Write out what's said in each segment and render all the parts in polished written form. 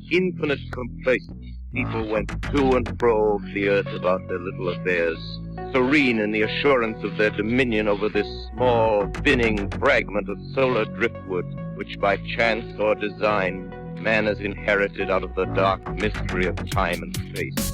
infinite complacence, people went to and fro the earth about their little affairs, serene in the assurance of their dominion over this small, spinning fragment of solar driftwood, which by chance or design man has inherited out of the dark mystery of time and space.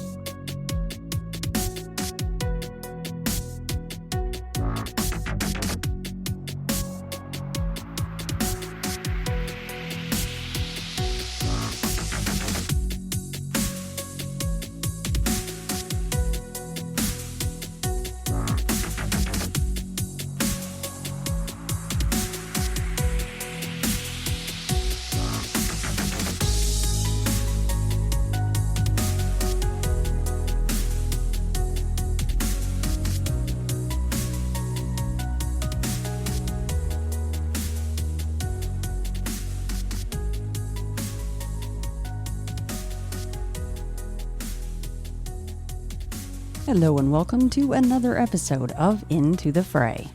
Hello and welcome to another episode of Into the Fray.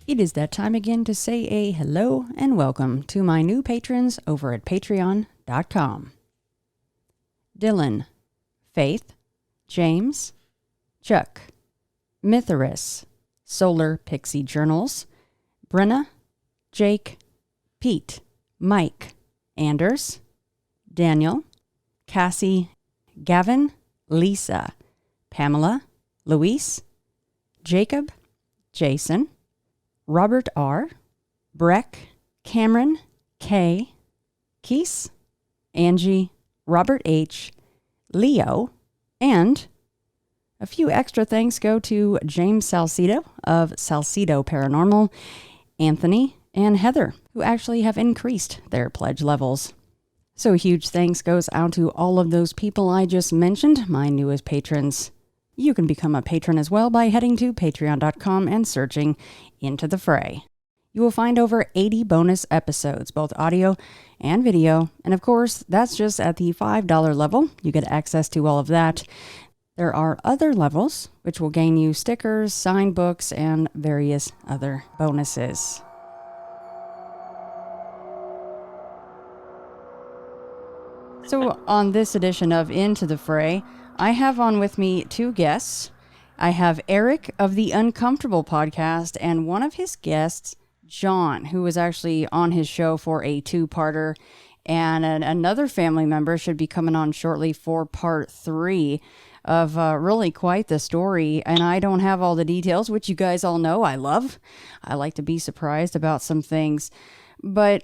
It is that time again to say a hello and welcome to my new patrons over at patreon.com. Dylan, Faith, James, Chuck, Mytherus, Solar Pixie Journals, Brenna, Jake, Pete, Mike, Anders, Daniel, Cassie, Gavin, Lisa, Pamela, Luis, Jacob, Jason, Robert R., Breck, Cameron, Kay, Keese, Angie, Robert H., Leo, and a few extra thanks go to James Salcido of Salcido Paranormal, Anthony, and Heather, who actually have increased their pledge levels. So a huge thanks goes out to all of those people I just mentioned, my newest patrons. You can become a patron as well by heading to patreon.com and searching Into the Fray. You will find over 80 bonus episodes, both audio and video. And of course, that's just at the $5 level. You get access to all of that. There are other levels, which will gain you stickers, signed books, and various other bonuses. So on this edition of Into the Fray, I have on with me two guests. I have Erick of the Uncomfortable podcast and one of his guests, John, who was actually on his show for a two-parter, and another family member should be coming on shortly for part 3 of really quite the story. And I don't have all the details, which you guys all know I love. I like to be surprised about some things. But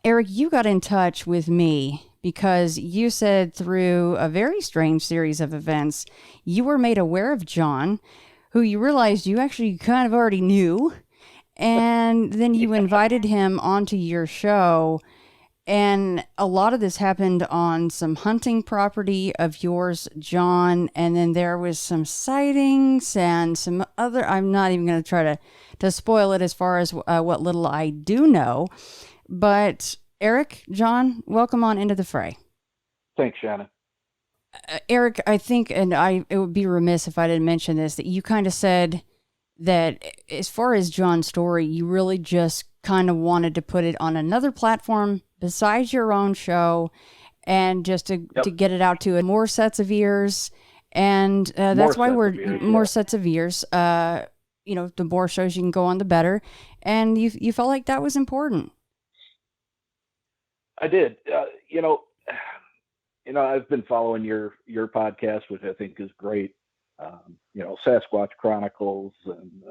Erick, you got in touch with me because you said through a very strange series of events, you were made aware of John, who you realized you actually kind of already knew, and then you invited him onto your show, and a lot of this happened on some hunting property of yours, John, and then there was some sightings and some other, I'm not even going to try to spoil it as far as what little I do know, but Erick, John, welcome on Into the Fray. Thanks, Shannon. Erick, I think, and it would be remiss if I didn't mention this, that you kind of said that as far as John's story, you really just kind of wanted to put it on another platform besides your own show and just to get it out to more sets of ears. And that's why we're more sets of ears. The more shows you can go on, the better. And you felt like that was important. I did. I've been following your podcast, which I think is great. Sasquatch Chronicles and,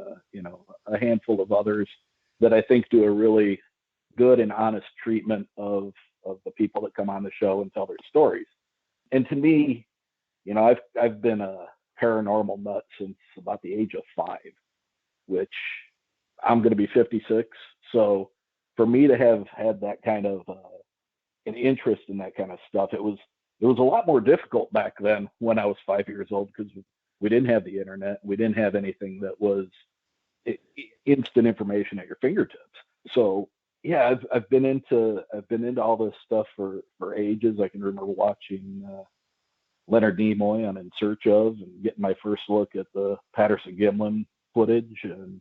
a handful of others that I think do a really good and honest treatment of the people that come on the show and tell their stories. And to me, I've been a paranormal nut since about the age of 5, which I'm going to be 56. So for me to have had that kind of an interest in that kind of stuff, it was a lot more difficult back then when I was 5 years old, because we didn't have the internet. We didn't have anything that was instant information at your fingertips. So yeah, I've been into all this stuff for ages. I can remember watching Leonard Nimoy on In Search Of and getting my first look at the Patterson-Gimlin footage, and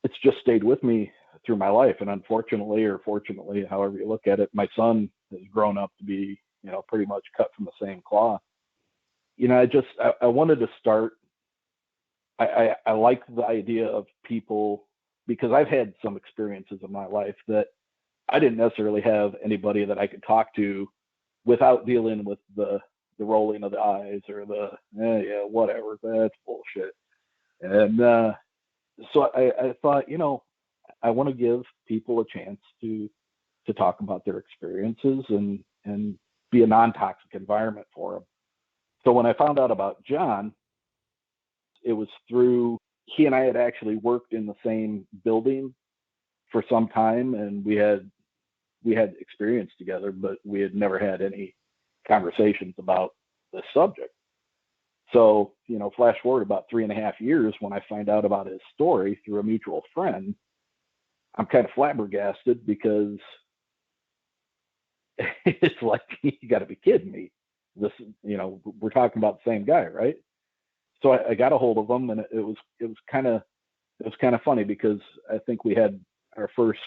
it's just stayed with me through my life. And unfortunately, or fortunately, however you look at it, my son has grown up to be, pretty much cut from the same cloth. I wanted to start. I like the idea of people, because I've had some experiences in my life that I didn't necessarily have anybody that I could talk to without dealing with the rolling of the eyes or yeah, whatever, that's bullshit. And so I thought, I want to give people a chance to talk about their experiences and be a non-toxic environment for them. So when I found out about John, it was through, he and I had actually worked in the same building for some time, and we had experience together, but we had never had any conversations about this subject. So, flash forward about 3.5 years, when I find out about his story through a mutual friend, I'm kind of flabbergasted, because it's like, you got to be kidding me. This, we're talking about the same guy, right? So I got a hold of him, and it was kind of funny, because I think we had our first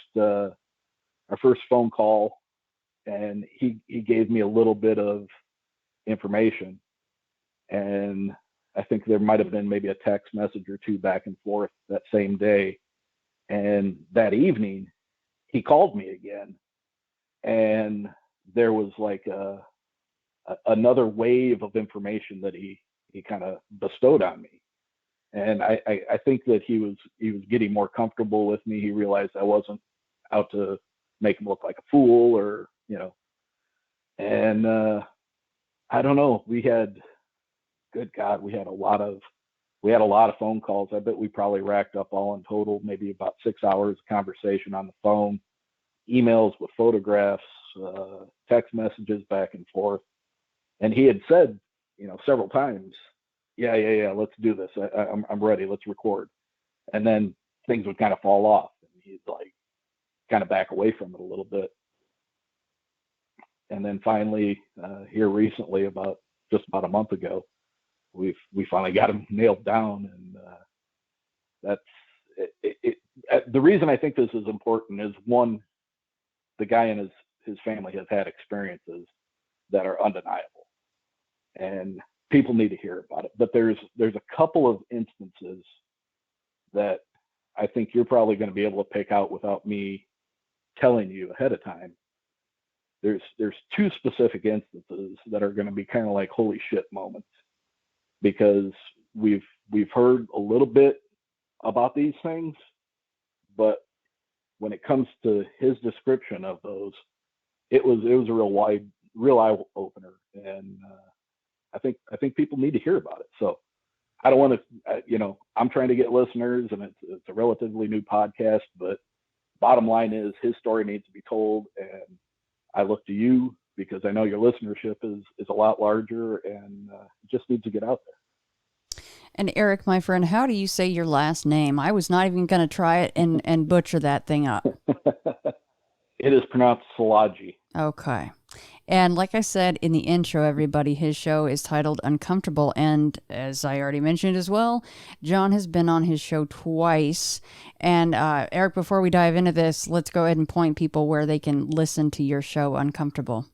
phone call, and he gave me a little bit of information, and I think there might have been maybe a text message or two back and forth that same day. And that evening, he called me again, and there was like another wave of information that he kind of bestowed on me. And I think that he was getting more comfortable with me. He realized I wasn't out to make him look like a fool, or and I don't know. We had, good God, we had a lot of phone calls. I bet we probably racked up all in total maybe about 6 hours of conversation on the phone, emails with photographs, text messages back and forth. And he had said, several times, yeah, let's do this. I'm ready. Let's record. And then things would kind of fall off, and he'd like kind of back away from it a little bit. And then finally, here recently, just about a month ago, we finally got him nailed down. And that's it. The reason I think this is important is, one, the guy and his family has had experiences that are undeniable, and people need to hear about it. But there's a couple of instances that I think you're probably going to be able to pick out without me telling you ahead of time. There's two specific instances that are going to be kind of like holy shit moments, because we've heard a little bit about these things, but when it comes to his description of those, it was a real eye opener, and I think people need to hear about it. So I don't want to, I'm trying to get listeners, and it's a relatively new podcast, but bottom line is, his story needs to be told, and I look to you, because I know your listenership is a lot larger, and it just needs to get out there. And Eric, my friend, how do you say your last name? I was not even going to try it and butcher that thing up. It is pronounced Szilagyi. Okay. And like I said in the intro, everybody, his show is titled Uncomfortable. And as I already mentioned as well, John has been on his show twice. And Eric, before we dive into this, let's go ahead and point people where they can listen to your show, Uncomfortable.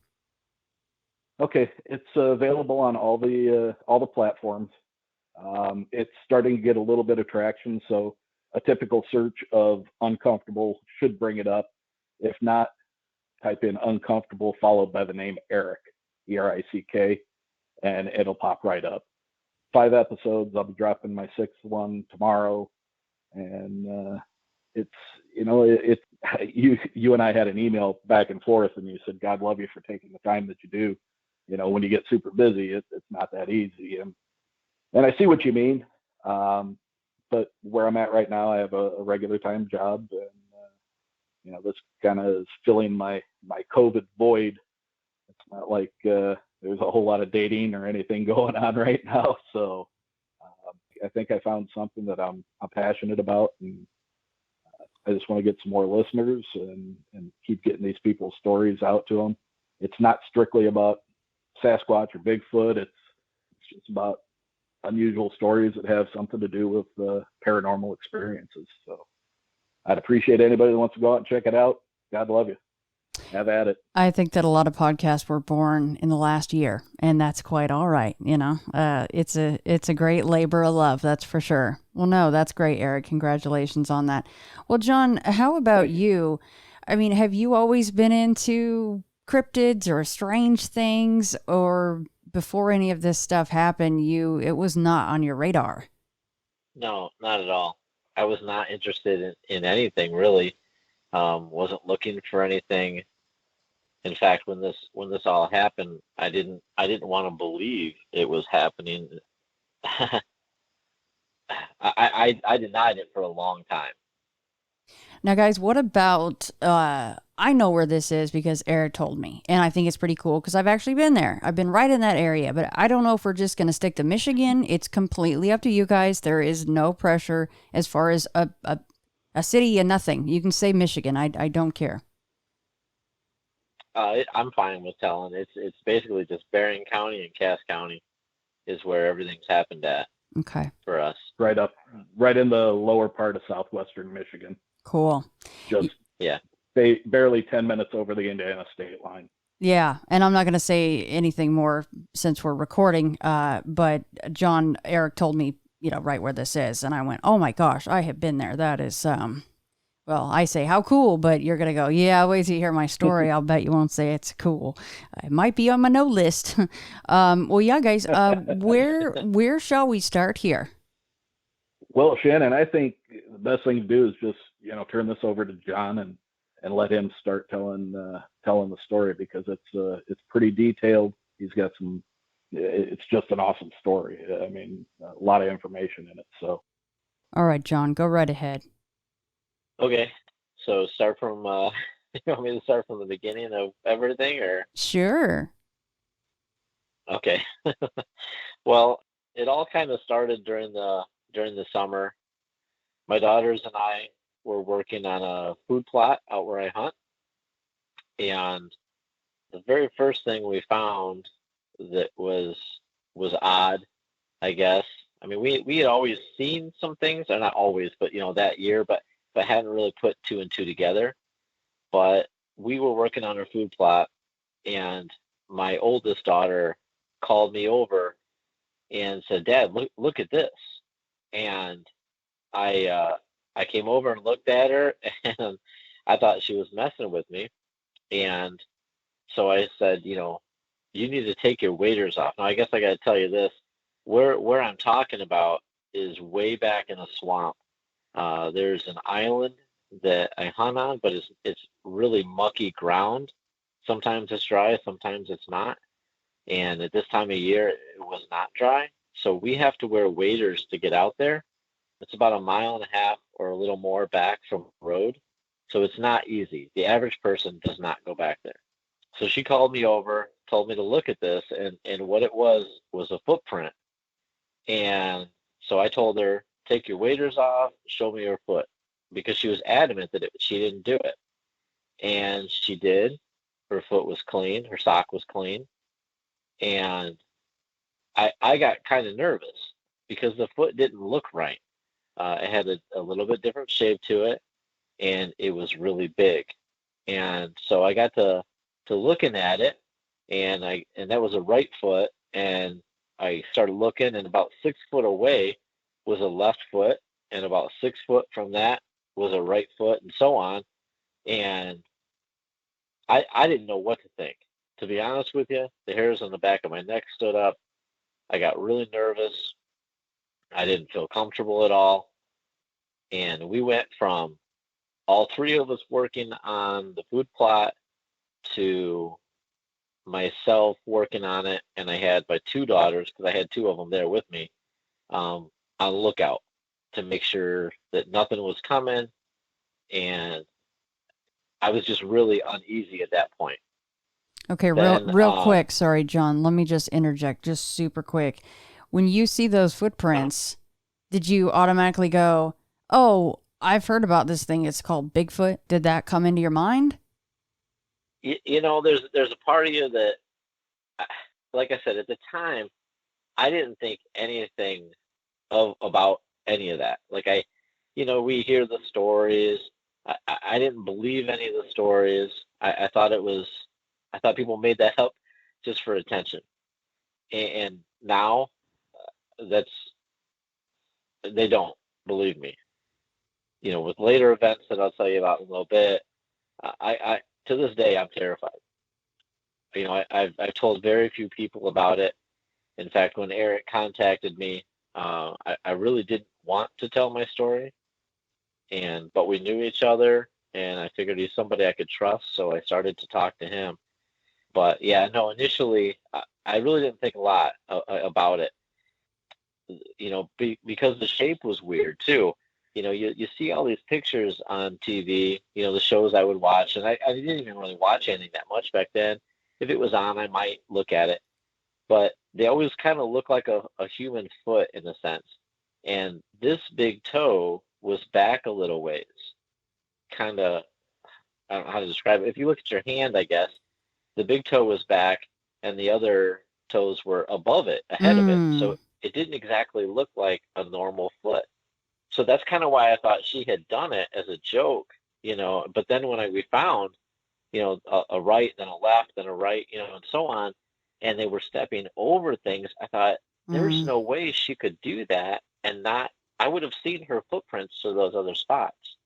Okay. It's available on all the platforms. It's starting to get a little bit of traction. So a typical search of Uncomfortable should bring it up. If not, type in Uncomfortable followed by the name Erick, Erick, and it'll pop right up. 5 episodes. I'll be dropping my 6th one tomorrow, and it's you and I had an email back and forth, and you said, God love you for taking the time that you do. When you get super busy, it's not that easy, and I see what you mean. But where I'm at right now, I have a regular time job, and this kind of is filling my COVID void. It's not like there's a whole lot of dating or anything going on right now. So I think I found something that I'm passionate about, and I just want to get some more listeners and keep getting these people's stories out to them. It's not strictly about Sasquatch or Bigfoot. It's just about unusual stories that have something to do with paranormal experiences. So I'd appreciate anybody that wants to go out and check it out. God love you. Have at it. I think that a lot of podcasts were born in the last year, and that's quite all right. It's a great labor of love, that's for sure. Well, no, that's great, Eric. Congratulations on that. Well, John, how about you? I mean, have you always been into cryptids or strange things, or before any of this stuff happened, it was not on your radar? No, not at all. I was not interested in anything really. Wasn't looking for anything. In fact, when this all happened, I didn't want to believe it was happening. I denied it for a long time. Now, guys, what about, I know where this is because Eric told me, and I think it's pretty cool because I've actually been there. I've been right in that area, but I don't know if we're just going to stick to Michigan. It's completely up to you guys. There is no pressure as far as a city and nothing. You can say Michigan. I don't care. I'm fine with telling. It's basically just Berrien County and Cass County is where everything's happened at. Okay. For us. Right in the lower part of southwestern Michigan. Cool. Just barely 10 minutes over the Indiana state line. Yeah, and I'm not going to say anything more since we're recording, but John, Eric told me, right where this is, and I went, oh my gosh, I have been there. That is, well, I say, how cool, but you're going to go, yeah, wait till you hear my story. I'll bet you won't say it's cool. It might be on my no list. Well, yeah, guys, where shall we start here? Well, Shannon, I think the best thing to do is just, turn this over to John and let him start telling the story, because it's pretty detailed. He's got it's just an awesome story. I mean, a lot of information in it. So. All right, John, go right ahead. Okay, so start from. You want me to start from the beginning of everything, or? Sure. Okay. Well, it all kind of started during the summer. My daughters and I were working on a food plot out where I hunt, and the very first thing we found that was odd, I guess. I mean, we had always seen some things, or not always, but that year, but hadn't really put two and two together. But we were working on our food plot, and my oldest daughter called me over and said, "Dad, look at this." And I came over and looked at her, and I thought she was messing with me. And so I said, you need to take your waders off. Now, I guess I got to tell you this. Where I'm talking about is way back in a swamp. There's an island that I hunt on, but it's really mucky ground. Sometimes it's dry, sometimes it's not. And at this time of year, it was not dry. So we have to wear waders to get out there. It's about 1.5 miles or a little more back from the road. So it's not easy. The average person does not go back there. So she called me over, told me to look at this, and what it was a footprint. And so I told her, take your waders off, show me your foot, because she was adamant that she didn't do it. And she did. Her foot was clean. Her sock was clean. And I got kind of nervous because the foot didn't look right. It had a little bit different shape to it, and it was really big. And so I got to looking at it, and that was a right foot, and I started looking, and about 6 foot away was a left foot, and about 6 foot from that was a right foot, and so on. And I didn't know what to think. To be honest with you, the hairs on the back of my neck stood up. I got really nervous. I didn't feel comfortable at all. And we went from all three of us working on the food plot to myself working on it. And I had my 2 daughters, because I had 2 of them there with me, on the lookout to make sure that nothing was coming. And I was just really uneasy at that point. Okay, real quick. Sorry, John. Let me just interject just super quick. When you see those footprints, did you automatically go, oh, I've heard about this thing. It's called Bigfoot. Did that come into your mind? There's a part of you that, like I said, at the time, I didn't think anything about any of that. Like we hear the stories, I didn't believe any of the stories. I thought I thought people made that up just for attention. And now that's, they don't believe me. With later events that I'll tell you about in a little bit, I to this day, I'm terrified. I've told very few people about it. In fact, when Erick contacted me, I really didn't want to tell my story, but we knew each other, and I figured he's somebody I could trust, so I started to talk to him. But yeah, no, initially, I really didn't think a lot about it, because the shape was weird too. You see all these pictures on TV, the shows I would watch, and I didn't even really watch anything that much back then. If it was on, I might look at it, but they always kind of look like a human foot in a sense. And this big toe was back a little ways, kind of, I don't know how to describe it. If you look at your hand, I guess, the big toe was back and the other toes were above it, ahead of it. So it didn't exactly look like a normal foot. So that's kind of why I thought she had done it as a joke, But then when we found, a right, then a left, then a right, and so on, and they were stepping over things, I thought, there's no way she could do that and not, I would have seen her footprints to those other spots,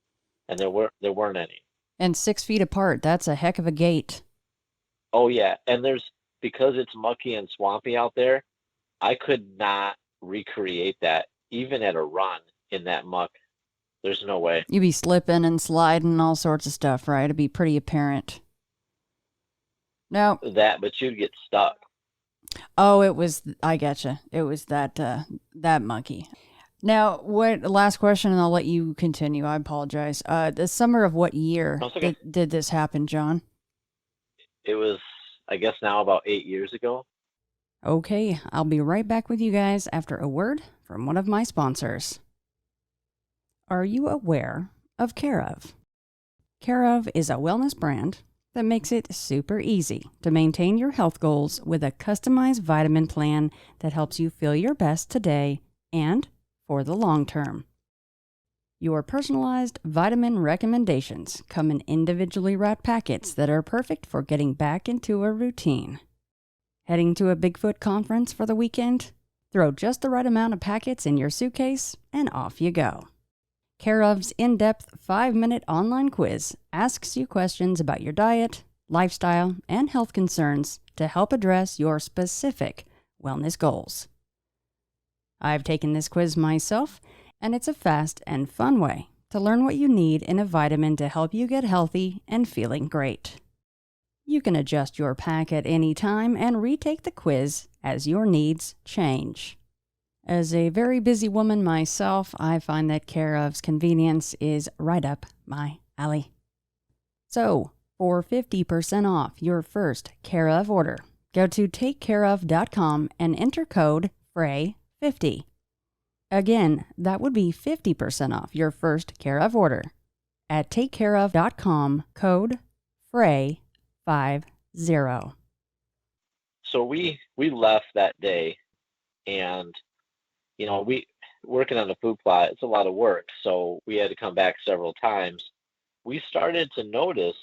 and there weren't any. And 6 feet apart, that's a heck of a gate. Oh yeah, and because it's mucky and swampy out there, I could not recreate that even at a run in that muck. There's no way. You'd be slipping and sliding and all sorts of stuff, right? It'd be pretty apparent. No. But you'd get stuck. Oh, I getcha. It was that mucky. Now, last question, and I'll let you continue. I apologize. The summer of what year did this happen, John? It was, I guess, now about 8 years ago. Okay, I'll be right back with you guys after a word from one of my sponsors. Are you aware of Care of? Care of is a wellness brand that makes it super easy to maintain your health goals with a customized vitamin plan that helps you feel your best today and for the long term. Your personalized vitamin recommendations come in individually wrapped packets that are perfect for getting back into a routine. Heading to a Bigfoot conference for the weekend? Throw just the right amount of packets in your suitcase and off you go. Care of's in-depth 5-minute online quiz asks you questions about your diet, lifestyle, and health concerns to help address your specific wellness goals. I've taken this quiz myself, and it's a fast and fun way to learn what you need in a vitamin to help you get healthy and feeling great. You can adjust your pack at any time and retake the quiz as your needs change. As a very busy woman myself, I find that Care of's convenience is right up my alley. So, for 50% off your first Care of order, go to takecareof.com and enter code FRAY50. Again, that would be 50% off your first Care of order at takecareof.com, code FRAY50. So we left that day, and we working on the food plot, it's a lot of work, so we had to come back several times. We started to notice,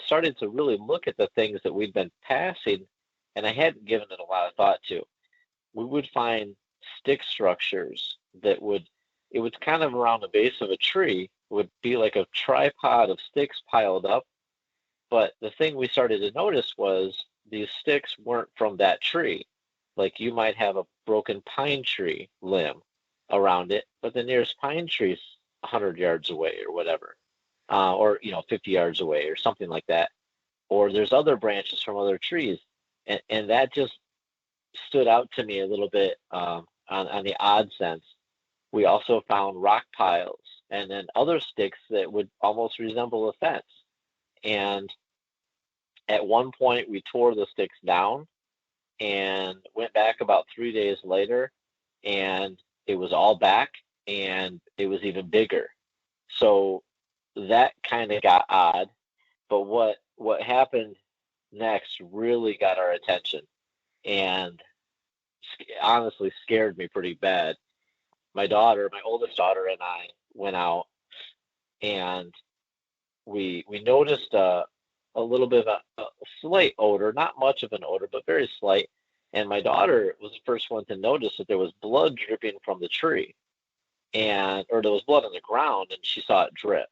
started to really look at the things that we'd been passing, and I hadn't given it a lot of thought to. We would find stick structures it was kind of around the base of a tree. It would be like a tripod of sticks piled up. But the thing we started to notice was these sticks weren't from that tree. Like you might have a broken pine tree limb around it, but the nearest pine tree is 100 yards away or whatever, or 50 yards away or something like that. Or there's other branches from other trees, and that just stood out to me a little bit on the odd sense. We also found rock piles and then other sticks that would almost resemble a fence. And at one point, we tore the sticks down and went back about 3 days later, and it was all back, and it was even bigger. So that kind of got odd. But what happened next really got our attention, and honestly scared me pretty bad. My oldest daughter, and I went out, and we noticed a little bit of a slight odor, not much of an odor, but very slight. And my daughter was the first one to notice that there was blood dripping from the tree, or there was blood on the ground, and she saw it drip.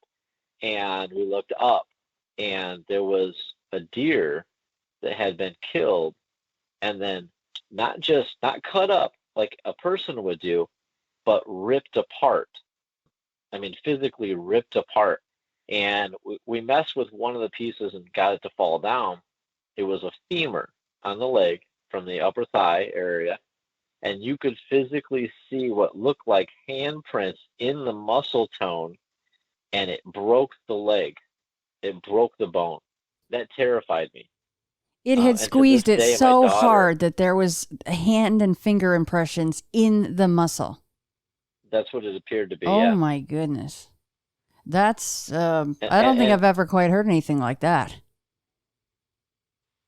And we looked up, and there was a deer that had been killed, and then not cut up like a person would do, but ripped apart. I mean, physically ripped apart. And we messed with one of the pieces and got it to fall down. It was a femur on the leg from the upper thigh area, and you could physically see what looked like handprints in the muscle tone, and it broke the leg. It broke the bone. That terrified me. It had squeezed it so hard that there was hand and finger impressions in the muscle. That's what it appeared to be. Oh, yeah. My goodness. That's, I don't think I've ever quite heard anything like that.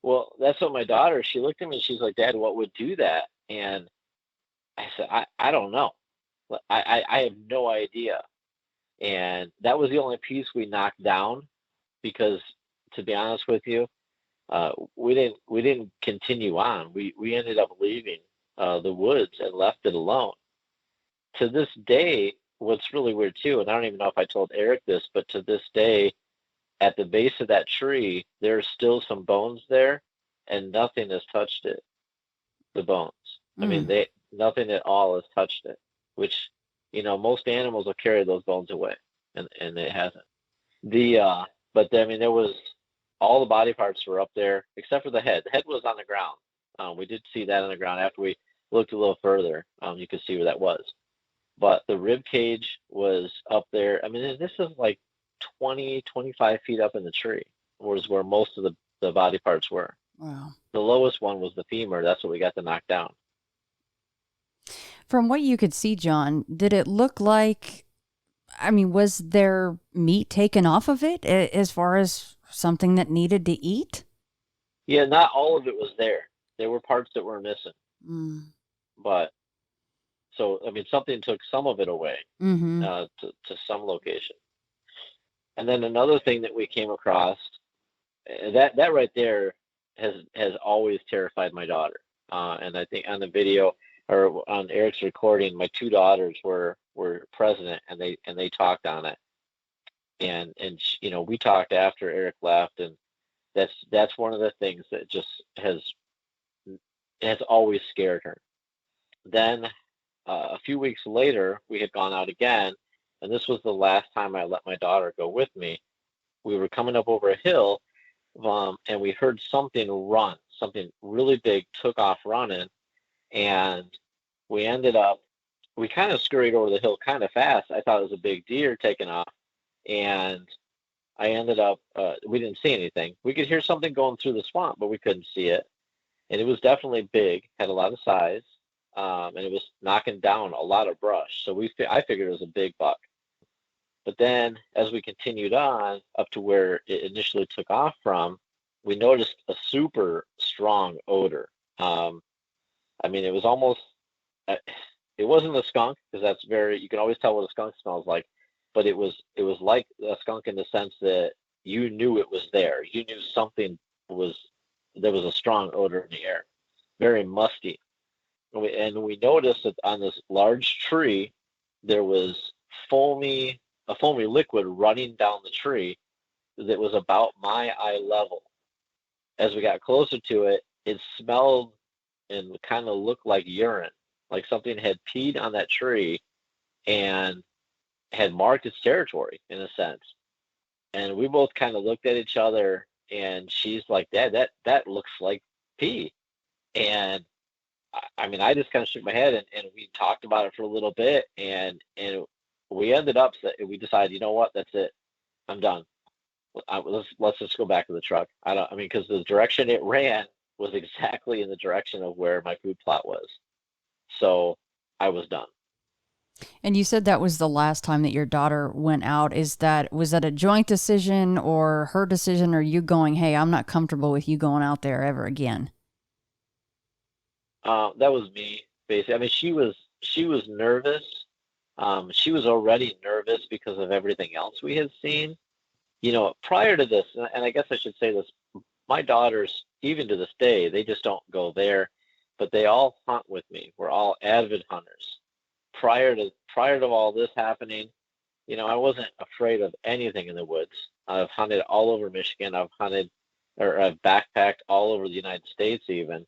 Well, that's what my daughter, she looked at me and she's like, Dad, what would do that? And I said, I don't know. I have no idea. And that was the only piece we knocked down because, to be honest with you, we didn't continue on. We ended up leaving the woods and left it alone. To this day, what's really weird too, and I don't even know if I told Eric this, but to this day, at the base of that tree, there's still some bones there, and nothing has touched it. The bones. I mean, nothing at all has touched it. Which, most animals will carry those bones away, and it hasn't. But I mean, there was all the body parts were up there except for the head. The head was on the ground. We did see that on the ground after we looked a little further. You could see where that was. But the rib cage was up there. I mean, this is like 20, 25 feet up in the tree, was where most of the body parts were. Wow. The lowest one was the femur. That's what we got to knock down. From what you could see, John, did it look like, was there meat taken off of it as far as something that needed to eat? Yeah, not all of it was there. There were parts that were missing. But, so, something took some of it away to some location. And then another thing that we came across, that right there has always terrified my daughter. And I think on the video or on Eric's recording, my two daughters were present, and they talked on it. And we talked after Eric left, and that's one of the things that just has always scared her. Then a few weeks later, we had gone out again, and this was the last time I let my daughter go with me. We were coming up over a hill, and we heard something run. Something really big took off running, and we kind of scurried over the hill kind of fast. I thought it was a big deer taking off, and I ended up, we didn't see anything. We could hear something going through the swamp, but we couldn't see it. And it was definitely big, had a lot of size, and it was knocking down a lot of brush. So I figured it was a big buck. But then as we continued on up to where it initially took off from, we noticed a super strong odor. It was almost, it wasn't a skunk, because you can always tell what a skunk smells like, but it was like a skunk in the sense that you knew it was there. You knew there was a strong odor in the air, very musty. And we noticed that on this large tree, there was a foamy liquid running down the tree that was about my eye level. As we got closer to it, it smelled and kind of looked like urine, like something had peed on that tree and had marked its territory in a sense. And we both kind of looked at each other, and she's like, Dad, that looks like pee. And I just kind of shook my head, and we talked about it for a little bit, and we ended up, we decided, you know what, that's it. I'm done. Let's just go back to the truck. Because the direction it ran was exactly in the direction of where my food plot was. So I was done. And you said that was the last time that your daughter went out. Was that a joint decision, or her decision, or you going, hey, I'm not comfortable with you going out there ever again? That was me, basically. She was nervous. She was already nervous because of everything else we had seen. prior to this, and I guess I should say this, my daughters, even to this day, they just don't go there, but they all hunt with me. We're all avid hunters. Prior to all this happening, I wasn't afraid of anything in the woods. I've hunted all over Michigan. I've backpacked all over the United States even,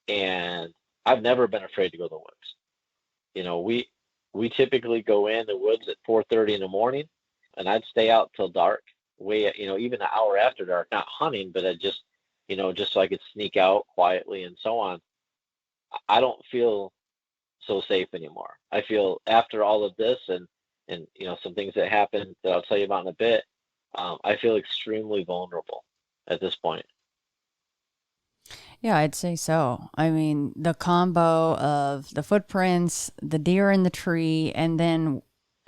and I've never been afraid to go to the woods. We typically go in the woods at 4:30 in the morning, and I'd stay out till dark, even an hour after dark, not hunting, but I just, just so I could sneak out quietly and so on. I don't feel so safe anymore. I feel after all of this and some things that happened that I'll tell you about in a bit, I feel extremely vulnerable at this point. Yeah, I'd say so. I mean, the combo of the footprints, the deer in the tree, and then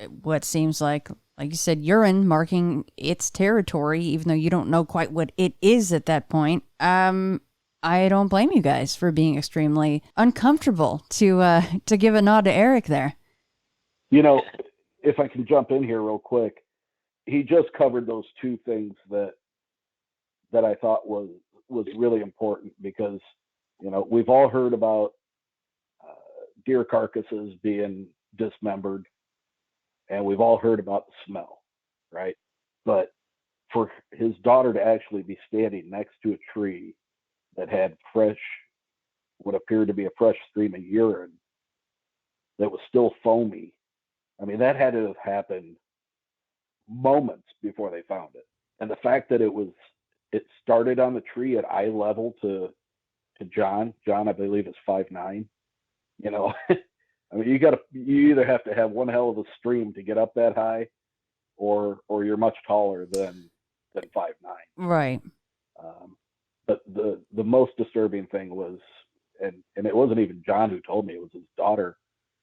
what seems like you said, urine marking its territory, even though you don't know quite what it is at that point. I don't blame you guys for being extremely uncomfortable to give a nod to Eric there. If I can jump in here real quick, he just covered those two things that I thought was really important, because we've all heard about deer carcasses being dismembered, and we've all heard about the smell, right? But for his daughter to actually be standing next to a tree that had what appeared to be a fresh stream of urine that was still foamy, I mean, that had to have happened moments before they found it. And the fact that it started on the tree at eye level to John, I believe, is 5'9". I mean, you either have to have one hell of a stream to get up that high, or you're much taller than 5'9". Right. But the most disturbing thing was, and it wasn't even John who told me, it was his daughter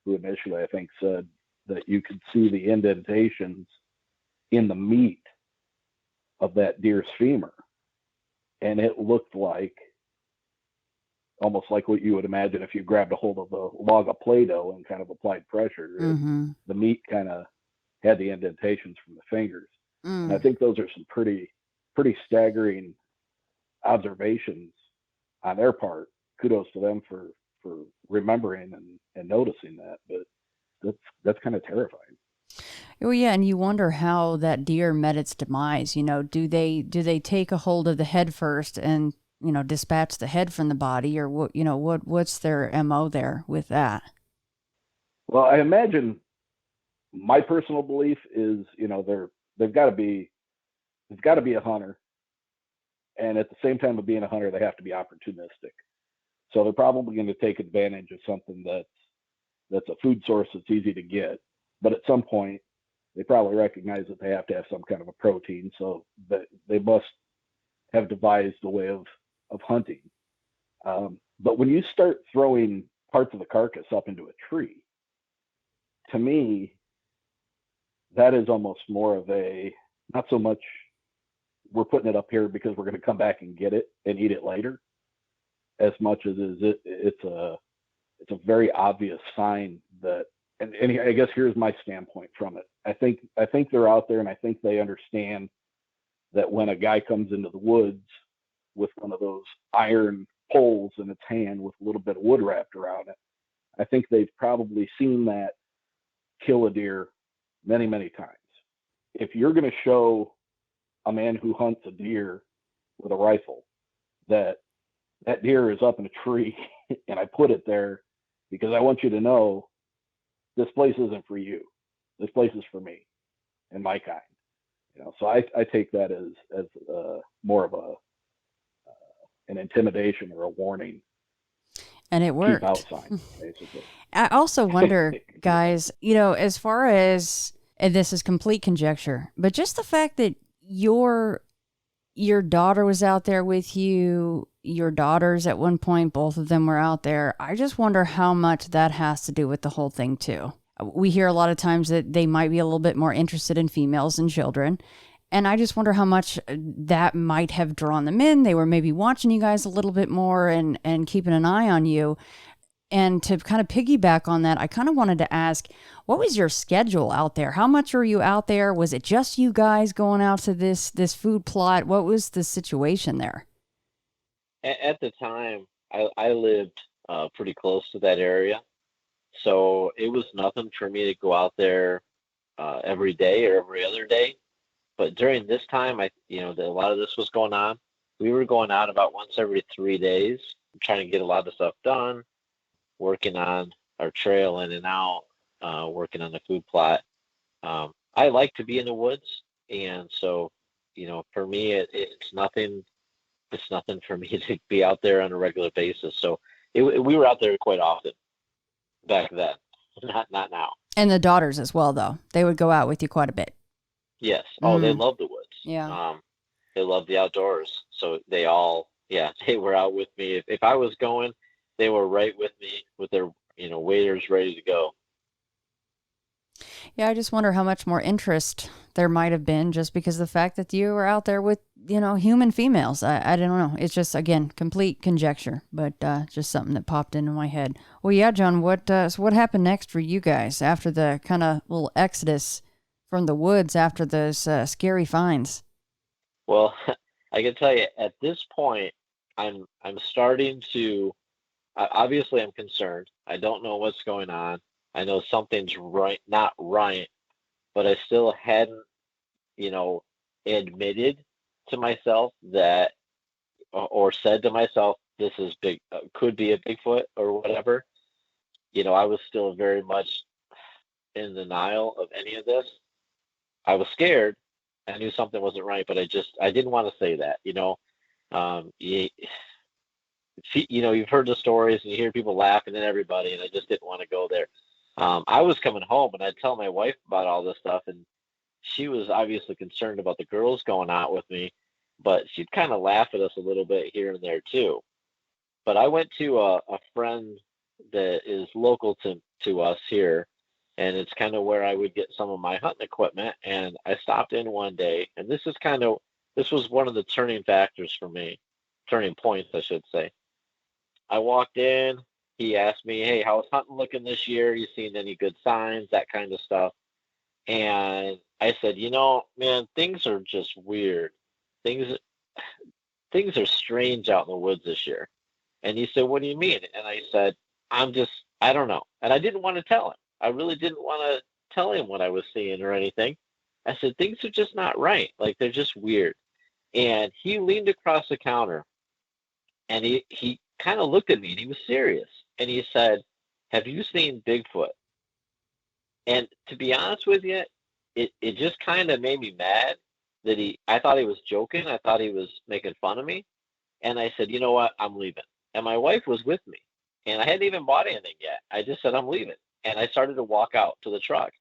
who initially, I think, said that you could see the indentations in the meat of that deer's femur, and it looked like almost like what you would imagine if you grabbed a hold of a log of Play-Doh and kind of applied pressure. Mm-hmm. The meat kind of had the indentations from the fingers. And I think those are some pretty staggering observations on their part. Kudos to them for remembering and noticing that. But that's kind of terrifying. Oh yeah, and you wonder how that deer met its demise. Do they take a hold of the head first and dispatch the head from the body, or what's their MO there with that? Well, I imagine my personal belief is they've got to be a hunter, and at the same time of being a hunter, they have to be opportunistic. So they're probably going to take advantage of something that's a food source that's easy to get. But at some point, they probably recognize that they have to have some kind of a protein, so that they must have devised a way of hunting. But when you start throwing parts of the carcass up into a tree, to me, that is almost more of a, not so much we're putting it up here because we're going to come back and get it and eat it later, as much as it's a very obvious sign that, and I guess here's my standpoint from it. I think they're out there, and I think they understand that when a guy comes into the woods with one of those iron poles in its hand with a little bit of wood wrapped around it, I think they've probably seen that kill a deer many, many times. If you're going to show a man who hunts a deer with a rifle that deer is up in a tree and I put it there because I want you to know this place isn't for you. This place is for me and my kind. So I take that as more of an intimidation or a warning. And it worked. Keep out sign, basically. I also wonder, guys, as far as, and this is complete conjecture, but just the fact that your daughter was out there with you, your daughters at one point, both of them were out there. I just wonder how much that has to do with the whole thing too. We hear a lot of times that they might be a little bit more interested in females than children. And I just wonder how much that might have drawn them in. They were maybe watching you guys a little bit more and keeping an eye on you. And to kind of piggyback on that, I kind of wanted to ask, what was your schedule out there? How much were you out there? Was it just you guys going out to this food plot? What was the situation there? At the time, I lived pretty close to that area, so it was nothing for me to go out there every day or every other day. But during this time, a lot of this was going on. We were going out about once every 3 days, trying to get a lot of stuff done, working on our trail in and out, working on the food plot. I like to be in the woods, and so, for me, it's nothing. It's nothing for me to be out there on a regular basis. So we were out there quite often back then, not now. And the daughters as well, though. They would go out with you quite a bit. Yes. Oh, they love the woods. Yeah. They love the outdoors. So they were out with me. If I was going, they were right with me with their, waders ready to go. Yeah, I just wonder how much more interest there might have been just because of the fact that you were out there with, human females. I don't know. It's just, again, complete conjecture, but just something that popped into my head. Well, yeah, John, so what happened next for you guys after the kind of little exodus from the woods after those scary finds? Well, I can tell you at this point, I'm starting to, obviously I'm concerned. I don't know what's going on. I know something's not right, but I still hadn't, admitted to myself that, or said to myself, this is big, could be a Bigfoot or whatever. I was still very much in denial of any of this. I was scared. I knew something wasn't right, but I didn't want to say that, you've heard the stories and you hear people laughing at everybody, and I just didn't want to go there. I was coming home and I'd tell my wife about all this stuff, and she was obviously concerned about the girls going out with me, but she'd kind of laugh at us a little bit here and there too. But I went to a friend that is local to us here, and it's kind of where I would get some of my hunting equipment. And I stopped in one day, and this was one of the turning factors for me, turning points, I should say. I walked in. He asked me, hey, how's hunting looking this year? You seen any good signs, that kind of stuff? And I said, man, things are just weird. Things are strange out in the woods this year. And he said, what do you mean? And I said, I don't know. And I didn't want to tell him. I really didn't want to tell him what I was seeing or anything. I said, things are just not right. Like, they're just weird. And he leaned across the counter, and he kind of looked at me, and he was serious. And he said, have you seen Bigfoot? And to be honest with you, it just kind of made me mad that I thought he was joking. I thought he was making fun of me. And I said, you know what? I'm leaving. And my wife was with me. And I hadn't even bought anything yet. I just said, I'm leaving. And I started to walk out to the truck.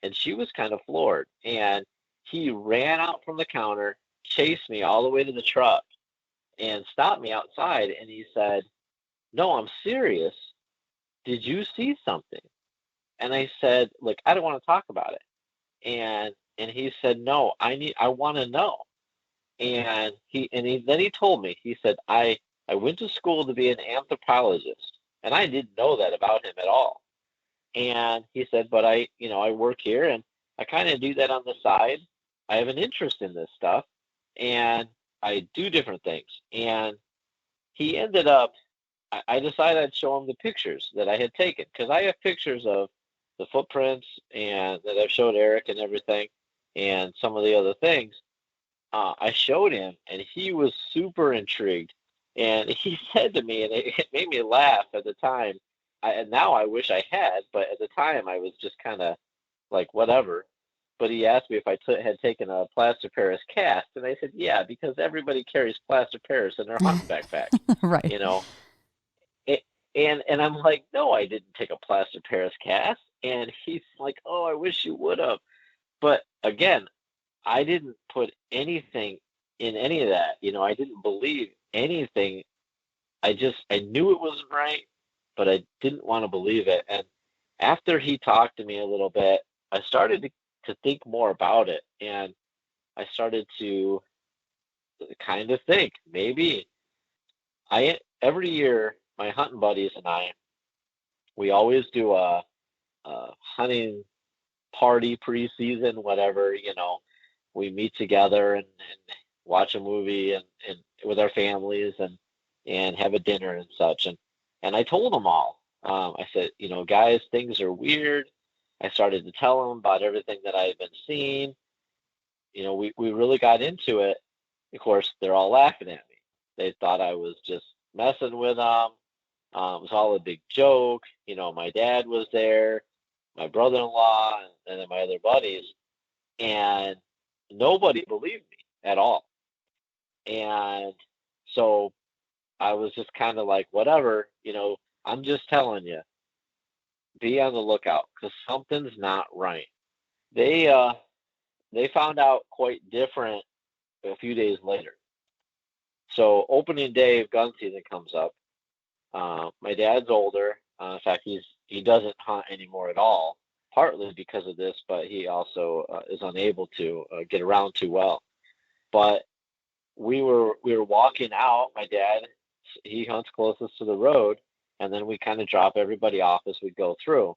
And she was kind of floored. And he ran out from the counter, chased me all the way to the truck, and stopped me outside. And he said, no, I'm serious. Did you see something? And I said, look, I don't want to talk about it. And he said, no, I want to know. And then he told me, he said, I went to school to be an anthropologist, and I didn't know that about him at all. And he said, but I work here, and I kind of do that on the side. I have an interest in this stuff, and I do different things. And he ended up, I decided I'd show him the pictures that I had taken, because I have pictures of the footprints and that I've showed Eric and everything, and some of the other things. I showed him, and he was super intrigued. And he said to me, and it made me laugh at the time. And now I wish I had, but at the time I was just kind of like, whatever. But he asked me if I had taken a plaster Paris cast, and I said, yeah, because everybody carries plaster Paris in their hunting backpack, Right. And I'm like, no, I didn't take a plaster Paris cast. And he's like, oh, I wish you would have. But again, I didn't put anything in any of that. I didn't believe anything. I knew it wasn't right, but I didn't want to believe it. And after he talked to me a little bit, I started to think more about it. And I started to kind of think, maybe every year, my hunting buddies and I, we always do a hunting party preseason, whatever, we meet together and watch a movie and with our families and have a dinner and such. And I told them all, I said, guys, things are weird. I started to tell them about everything that I had been seeing. We really got into it. Of course, they're all laughing at me. They thought I was just messing with them. It was all a big joke. My dad was there, my brother-in-law, and then my other buddies, and nobody believed me at all. And so I was just kind of like, whatever, I'm just telling you, be on the lookout because something's not right. They found out quite different a few days later. So opening day of gun season comes up. My dad's older. In fact, he doesn't hunt anymore at all, partly because of this, but he also is unable to get around too well. But we were walking out. My dad, he hunts closest to the road, and then we kind of drop everybody off as we go through.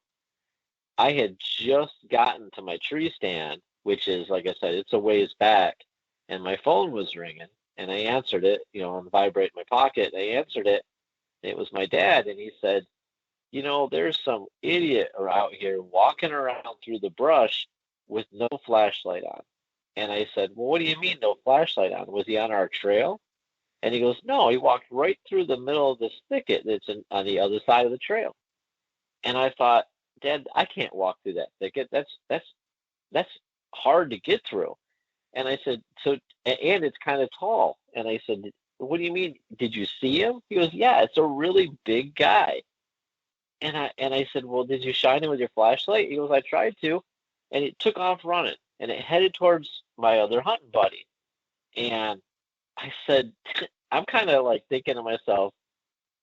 I had just gotten to my tree stand, which is, like I said, it's a ways back, and my phone was ringing, and I answered it, on vibrate in my pocket. I answered it. It was my dad, and he said, there's some idiot out here walking around through the brush with no flashlight on. And I said, well, what do you mean no flashlight on? Was he on our trail? And he goes, no, he walked right through the middle of this thicket that's on the other side of the trail. And I thought, Dad, I can't walk through that thicket. That's hard to get through. And I said, and it's kind of tall. And I said, what do you mean? Did you see him? He goes, yeah, it's a really big guy. And I said, well, did you shine him with your flashlight? He goes, I tried to. And it took off running. And it headed towards my other hunting buddy. And I said, I'm kind of like thinking to myself,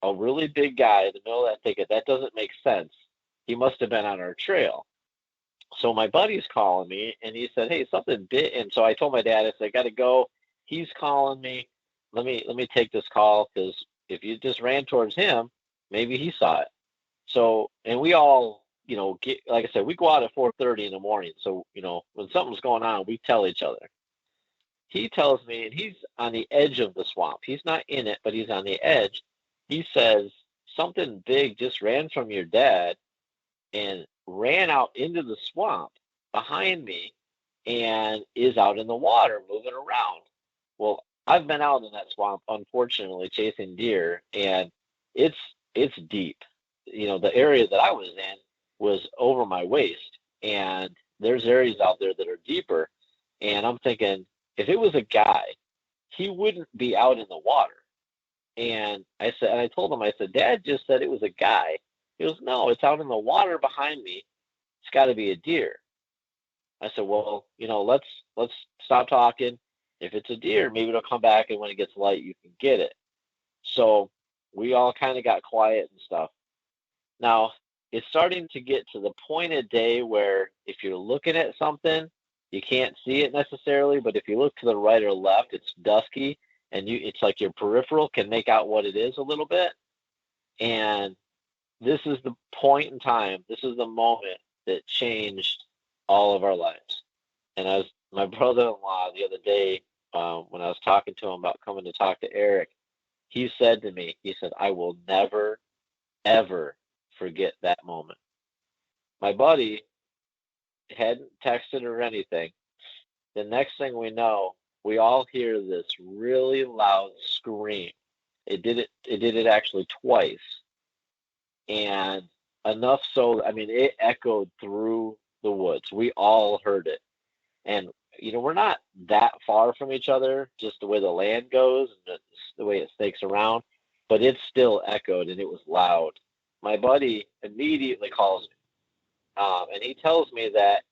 a really big guy in the middle of that thicket, that doesn't make sense. He must have been on our trail. So my buddy's calling me, and he said, hey, something bit. And so I told my dad, I said, I got to go. He's calling me. Let me take this call, because if you just ran towards him, maybe he saw it. So, and we all, like I said, we go out at 4:30 in the morning. So, when something's going on, we tell each other. He tells me, and he's on the edge of the swamp. He's not in it, but he's on the edge. He says, something big just ran from your dad and ran out into the swamp behind me and is out in the water moving around. Well, I've been out in that swamp, unfortunately, chasing deer, and it's deep. The area that I was in was over my waist, and there's areas out there that are deeper. And I'm thinking, if it was a guy, he wouldn't be out in the water. And I told him, I said, Dad just said it was a guy. He goes, no, it's out in the water behind me. It's got to be a deer. I said, well, let's stop talking. If it's a deer, maybe it'll come back, and when it gets light, you can get it. So we all kind of got quiet and stuff. Now, it's starting to get to the point of day where if you're looking at something, you can't see it necessarily, but if you look to the right or left, it's dusky, and it's like your peripheral can make out what it is a little bit. And this is the point in time, this is the moment that changed all of our lives. And as my brother-in-law the other day, when I was talking to him about coming to talk to Erick, he said to me, he said, I will never, ever forget that moment. My buddy hadn't texted or anything. The next thing we know, we all hear this really loud scream. It did it actually twice. And enough so, it echoed through the woods. We all heard it. And, we're not that far from each other, just the way the land goes and the way it snakes around, but it still echoed, and it was loud. My buddy immediately calls me, and he tells me that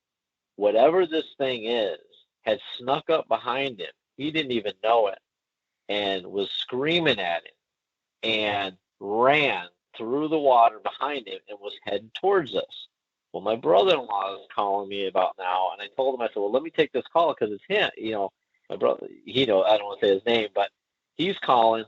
whatever this thing is had snuck up behind him. He didn't even know it, and was screaming at him and ran through the water behind him and was heading towards us. Well, my brother-in-law is calling me about now, and I told him, I said, well, let me take this call because it's him. My brother, I don't want to say his name, but he's calling,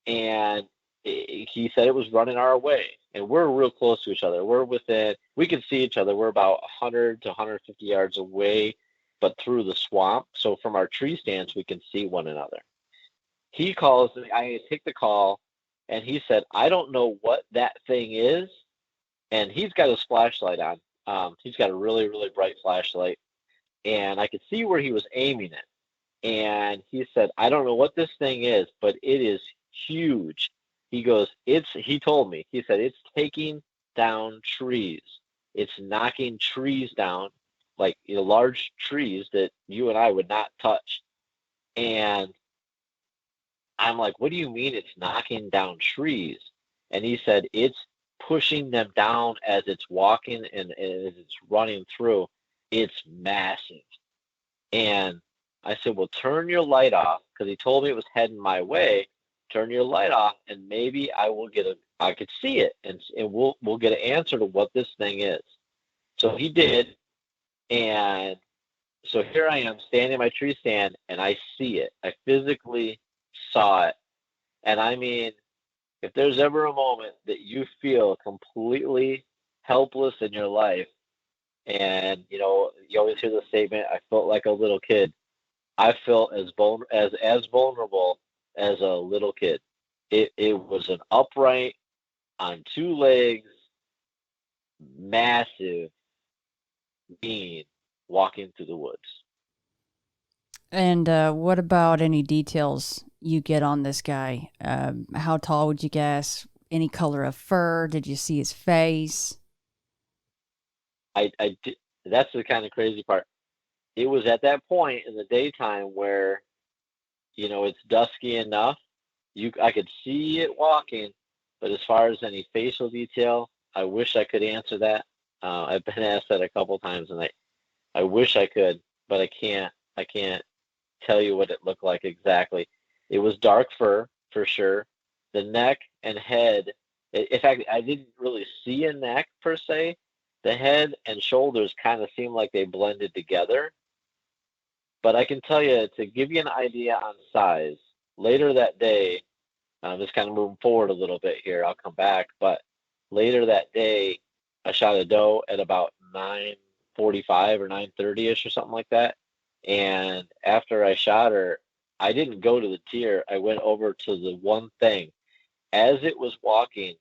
and he said it was running our way, and we're real close to each other. We can see each other. We're about 100 to 150 yards away, but through the swamp. So from our tree stands, we can see one another. He calls, I take the call, and he said, I don't know what that thing is. And he's got his flashlight on. He's got a really, really bright flashlight, and I could see where he was aiming it. And he said, I don't know what this thing is, but it is huge. He goes, he told me, he said, it's taking down trees. It's knocking trees down, like, large trees that you and I would not touch. And I'm like, what do you mean it's knocking down trees? And he said, it's pushing them down as it's walking and as it's running through. It's massive. And I said, well, turn your light off, because he told me it was heading my way. Turn your light off, and maybe I could see it, and we'll get an answer to what this thing is. So he did, and so here I am standing in my tree stand, and I see it. I physically saw it. And I mean, if there's ever a moment that you feel completely helpless in your life, and you always hear the statement, I felt like a little kid. I felt as vulnerable as a little kid. It was an upright, on two legs, massive being walking through the woods. And what about any details you get on this guy? How tall would you guess? Any color of fur? Did you see his face? I did. That's the kind of crazy part. It was at that point in the daytime where, it's dusky enough. I could see it walking, but as far as any facial detail, I wish I could answer that. I've been asked that a couple times, and I wish I could, but I can't. I can't tell you what it looked like exactly. It was dark fur for sure. The neck and head. In fact, I didn't really see a neck per se. The head and shoulders kind of seemed like they blended together. But I can tell you, to give you an idea on size, later that day, just kind of moving forward a little bit here, I'll come back, but later that day, I shot a doe at about 9:45 or 9:30ish or something like that. And after I shot her, I didn't go to the deer. I went over to the one thing. As it was walking,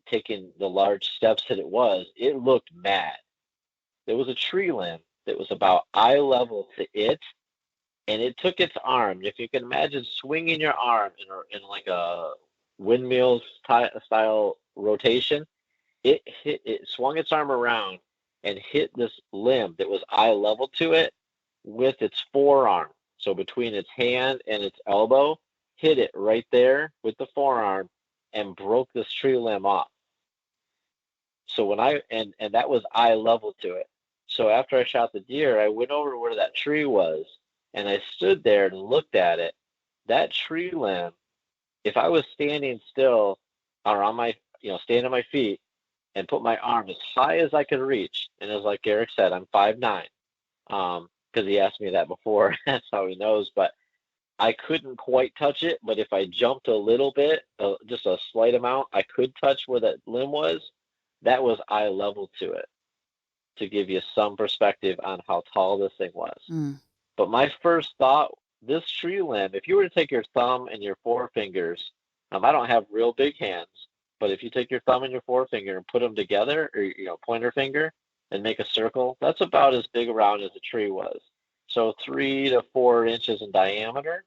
taking the large steps that it looked mad. There was a tree limb that was about eye level to it, and it took its arm. If you can imagine swinging your arm in like a windmill style rotation, it swung its arm around and hit this limb that was eye level to it with its forearm. So between its hand and its elbow, hit it right there with the forearm and broke this tree limb off. So and that was eye level to it. So after I shot the deer, I went over to where that tree was, and I stood there and looked at it. That tree limb, if I was standing still or on my, standing on my feet and put my arm as high as I could reach, and as like Eric said, I'm 5'9", because he asked me that before. That's how he knows. But I couldn't quite touch it. But if I jumped a little bit, just a slight amount, I could touch where that limb was. That was eye level to it, to give you some perspective on how tall this thing was. But my first thought, this tree limb, if you were to take your thumb and your forefingers, I don't have real big hands, but if you take your thumb and your forefinger and put them together, or pointer finger, and make a circle, that's about as big around as the tree was. So 3 to 4 inches in diameter.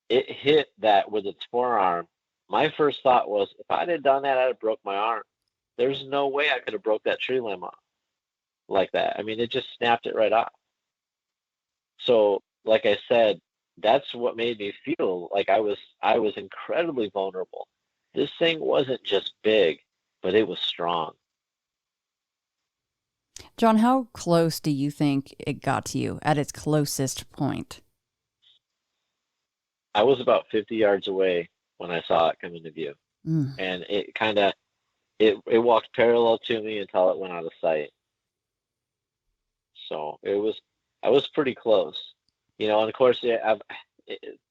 It hit that with its forearm. My first thought was, if I'd have done that, I'd have broke my arm. There's no way I could have broke that tree limb off like that. I mean, it just snapped it right off. So, like I said, that's what made me feel like I was incredibly vulnerable. This thing wasn't just big, but it was strong. John, how close do you think it got to you at its closest point? I was about 50 yards away when I saw it come into view. And it kind of, it walked parallel to me until it went out of sight. So I was pretty close, and of course,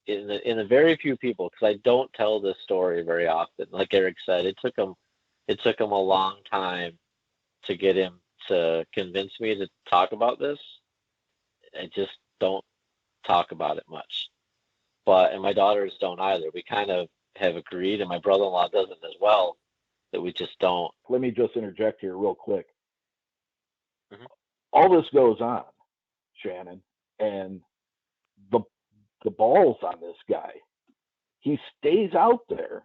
in the very few people, because I don't tell this story very often. Like Eric said, it took him a long time to get him to convince me to talk about this. I just don't talk about it much. And my daughters don't either. We kind of have agreed, and my brother-in-law doesn't as well, that we just don't. Let me just interject here real quick. Mm-hmm. All this goes on, Shannon, and the balls on this guy. He stays out there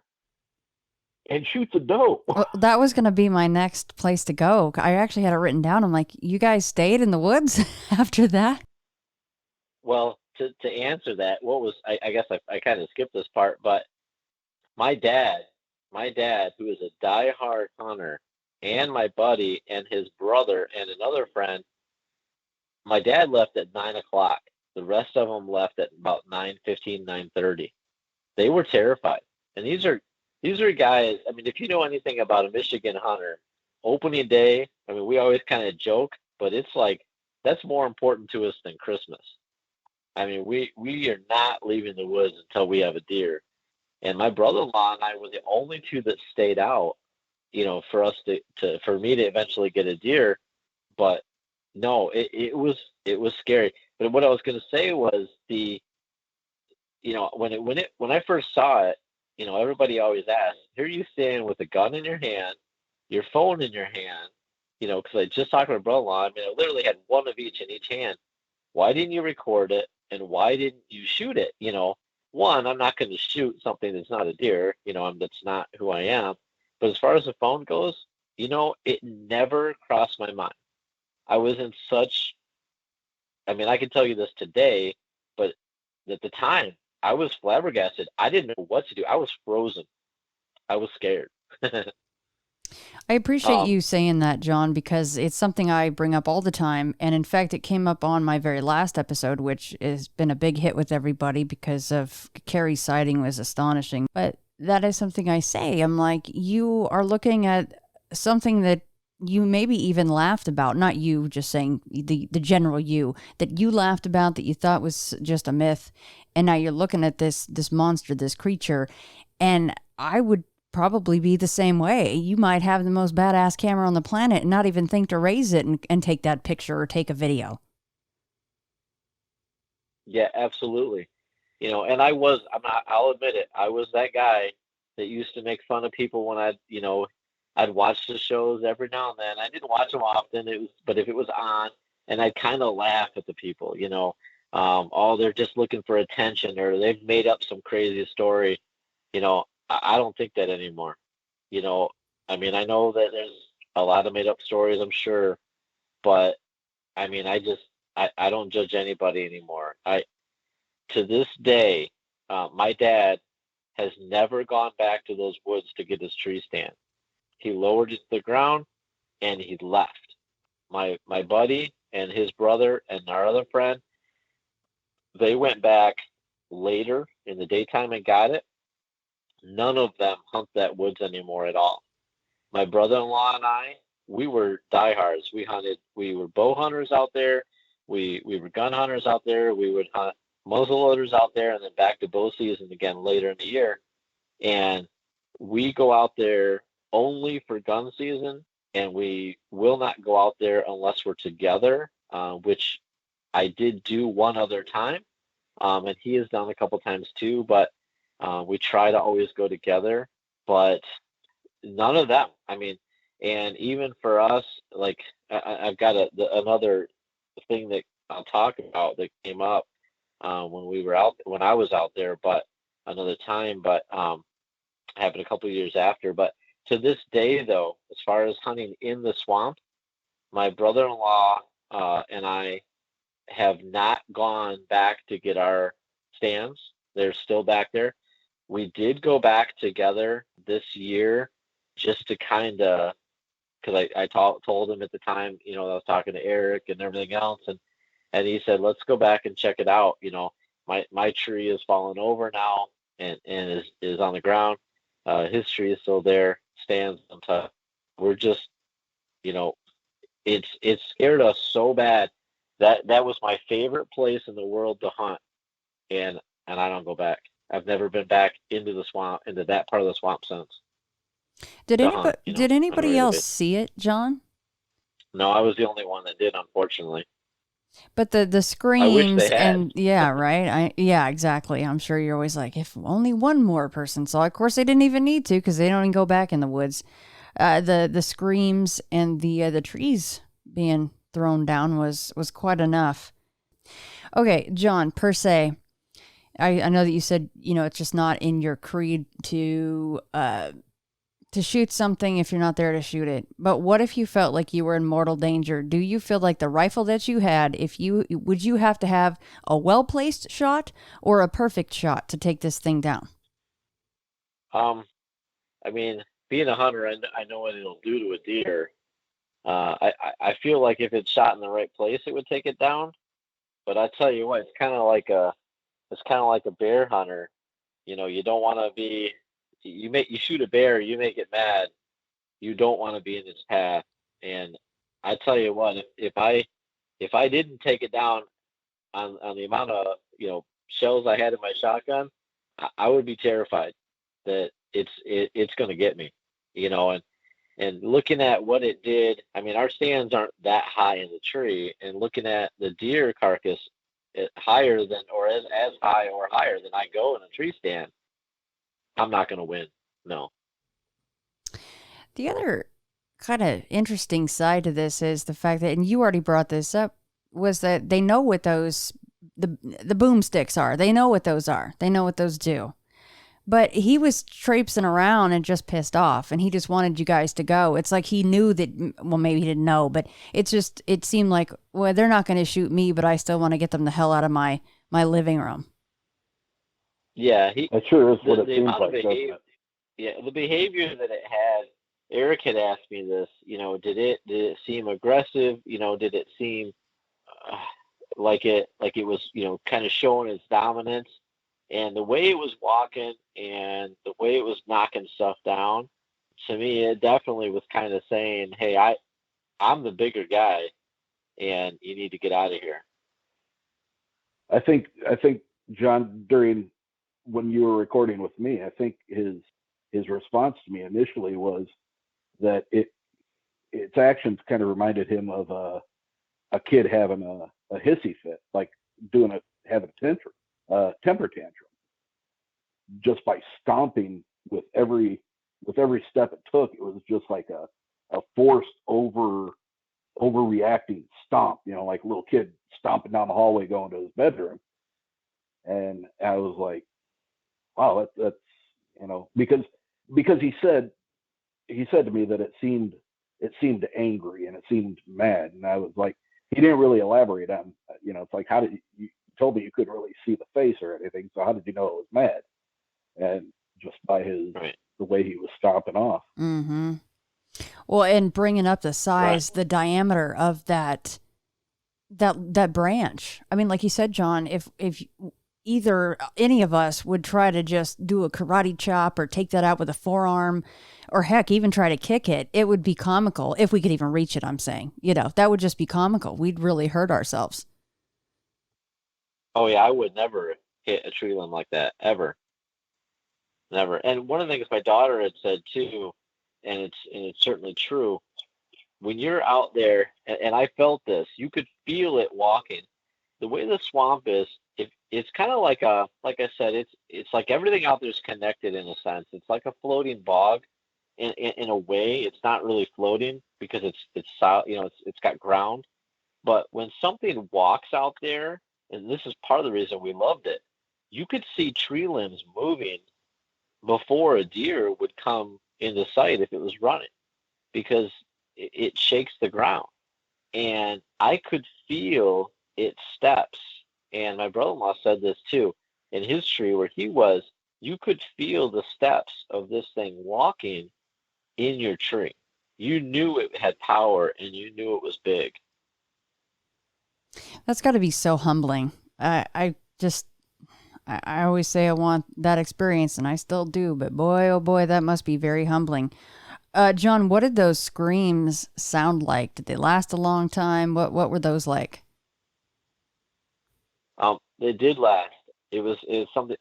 and shoots a doe. Well, that was going to be my next place to go. I actually had it written down. I'm like, you guys stayed in the woods after that? Well, to answer that, I guess I kind of skipped this part, but my dad, who is a diehard hunter, and my buddy and his brother and another friend, my dad left at 9 o'clock. The rest of them left at about 9:15, 9:30. They were terrified. And these are guys, I mean, if you know anything about a Michigan hunter, opening day, I mean, we always kind of joke, but it's like, that's more important to us than Christmas. I mean, we are not leaving the woods until we have a deer. And my brother-in-law and I were the only two that stayed out, for us for me to eventually get a deer. But no, it was scary. But what I was going to say was when I first saw it, everybody always asks, here you stand with a gun in your hand, your phone in your hand, because I just talked to my brother-in-law. I mean, I literally had one of each in each hand. Why didn't you record it? And why didn't you shoot it? One, I'm not going to shoot something that's not a deer, that's not who I am. But as far as the phone goes, it never crossed my mind. I was in I can tell you this today, but at the time, I was flabbergasted. I didn't know what to do. I was frozen. I was scared. I appreciate you saying that, John, because it's something I bring up all the time. And in fact, it came up on my very last episode, which has been a big hit with everybody because of Carrie's sighting was astonishing. But that is something I say. I'm like, you are looking at something that you maybe even laughed about, not you, just saying the general you, that you laughed about, that you thought was just a myth. And now you're looking at this monster, this creature. And I would probably be the same way. You might have the most badass camera on the planet and not even think to raise it and take that picture or take a video. Yeah, absolutely. And I'll admit it, I was that guy that used to make fun of people when I'd watch the shows every now and then. I didn't watch them often, but if it was on, and I'd kind of laugh at the people, they're just looking for attention, or they've made up some crazy story. I don't think that anymore. I know that there's a lot of made up stories, I'm sure, but I don't judge anybody anymore. To this day, my dad has never gone back to those woods to get his tree stand. He lowered it to the ground and he left. My buddy and his brother and our other friend, they went back later in the daytime and got it. None of them hunt that woods anymore at all. My brother-in-law and I, we were diehards. We were bow hunters out there. We were gun hunters out there. We would hunt muzzleloaders out there, and then back to bow season again later in the year. And we go out there only for gun season, and we will not go out there unless we're together, which I did do one other time, and he has done a couple times too, but we try to always go together. But none of them. And even for us, like I've got another thing that I'll talk about that came up when I was out there, but another time, but happened a couple of years after. But to this day, though, as far as hunting in the swamp, my brother-in-law and I have not gone back to get our stands. They're still back there. We did go back together this year just to kind of, because I told him at the time, I was talking to Eric and everything else, and he said, let's go back and check it out. My tree is fallen over now and is on the ground. His tree is still there, stands on top. We're just, it scared us so bad that was my favorite place in the world to hunt. And and I don't go back. I've never been back into the swamp, into that part of the swamp since. Did to hunt, anybody did anybody on a regular else basis. see it, John? No, I was the only one that did, unfortunately. But the I wish they screams had. and yeah, right? Yeah, exactly. I'm sure you're always like, if only one more person saw it. Of course, they didn't even need to because they don't even go back in the woods. The screams and the trees being thrown down was quite enough. Okay, John, per se, I know that you said, it's just not in your creed to shoot something if you're not there to shoot it. But what if you felt like you were in mortal danger? Do you feel like the rifle that you had, would you have to have a well-placed shot or a perfect shot to take this thing down? I mean, being a hunter, I know what it'll do to a deer. I feel like if it's shot in the right place, it would take it down. But I tell you what, it's kind of like a bear hunter. You don't want to be. You shoot a bear, you make it mad. You don't want to be in its path. And I tell you what, if I didn't take it down on the amount of shells I had in my shotgun, I would be terrified that it's going to get me. And looking at what it did, I mean, our stands aren't that high in the tree, and looking at the deer carcass higher than, or as high or higher than I go in a tree stand, I'm not going to win. No. The other kind of interesting side to this is the fact that, and you already brought this up, was that they know what those, the boomsticks are. They know what those are. They know what those do. But he was traipsing around and just pissed off, and he just wanted you guys to go. It's like he knew that, well, maybe he didn't know, but it seemed like, well, they're not going to shoot me, but I still want to get them the hell out of my living room. Yeah, that sure is what it seems like, doesn't it? Yeah, the behavior that it had. Eric had asked me this. Did it seem aggressive? Did it seem like it was kind of showing its dominance? And the way it was walking and the way it was knocking stuff down, to me, it definitely was kind of saying, "Hey, I'm the bigger guy, and you need to get out of here." I think John, during when you were recording with me, I think his response to me initially was that its actions kind of reminded him of a kid having a hissy fit, like having a temper tantrum, just by stomping with every step it took. It was just like a forced overreacting stomp, like a little kid stomping down the hallway going to his bedroom. And I was like, wow, that's because he said to me that it seemed angry and it seemed mad, and I was like, he didn't really elaborate on, it's like, how did you told me you couldn't really see the face or anything, so how did you know it was mad? And just by the way he was stomping off. Mm-hmm. Well, and bringing up the size, the diameter of that branch. I mean, like you said, John, if either any of us would try to just do a karate chop or take that out with a forearm, or heck, even try to kick it, it would be comical if we could even reach it. I'm saying, that would just be comical. We'd really hurt ourselves. Oh yeah, I would never hit a tree limb like that, ever. Never. And one of the things my daughter had said too, and it's certainly true, when you're out there, and I felt this, you could feel it walking. The way the swamp is, it's kind of like I said, it's like everything out there is connected in a sense. It's like a floating bog. In a way, it's not really floating because it's got ground. But when something walks out there, and this is part of the reason we loved it, you could see tree limbs moving before a deer would come into sight if it was running, because it shakes the ground. And I could feel its steps. And my brother-in-law said this too. In his tree where he was, you could feel the steps of this thing walking in your tree. You knew it had power, and you knew it was big. That's got to be so humbling. I always say I want that experience, and I still do, but boy, oh boy, that must be very humbling. John, what did those screams sound like? Did they last a long time? What were those like? They did last. It's something.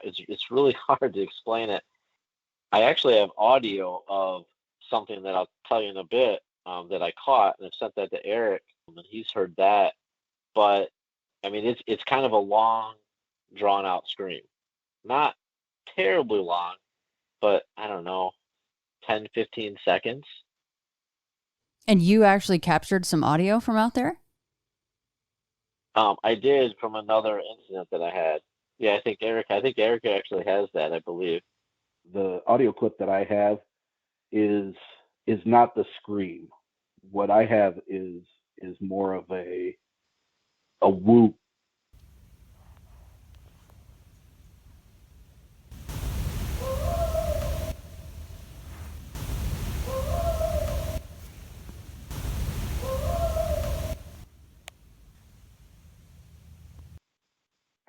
It's really hard to explain it. I actually have audio of something that I'll tell you in a bit, that I caught, and I've sent that to Eric, and he's heard that. But I mean, it's kind of a long, drawn out scream. Not terribly long, but I don't know, 10, 15 seconds. And you actually captured some audio from out there? I did, from another incident that I had. Yeah, I think Eric actually has that, I believe. The audio clip that I have is not the scream. What I have is more of a whoop.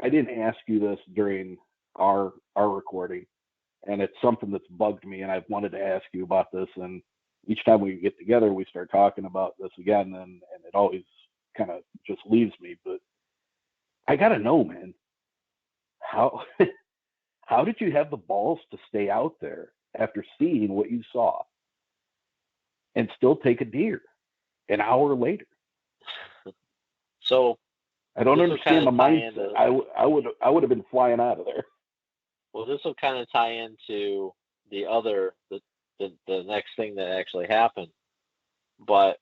I didn't ask you this during our recording, and it's something that's bugged me, and I've wanted to ask you about this. And each time we get together, we start talking about this again, and it always kind of just leaves me. But I gotta know, man, how how did you have the balls to stay out there after seeing what you saw and still take a deer an hour later? So I don't understand the mindset. I would have been flying out of there. Well, this will kind of tie into the next thing that actually happened. But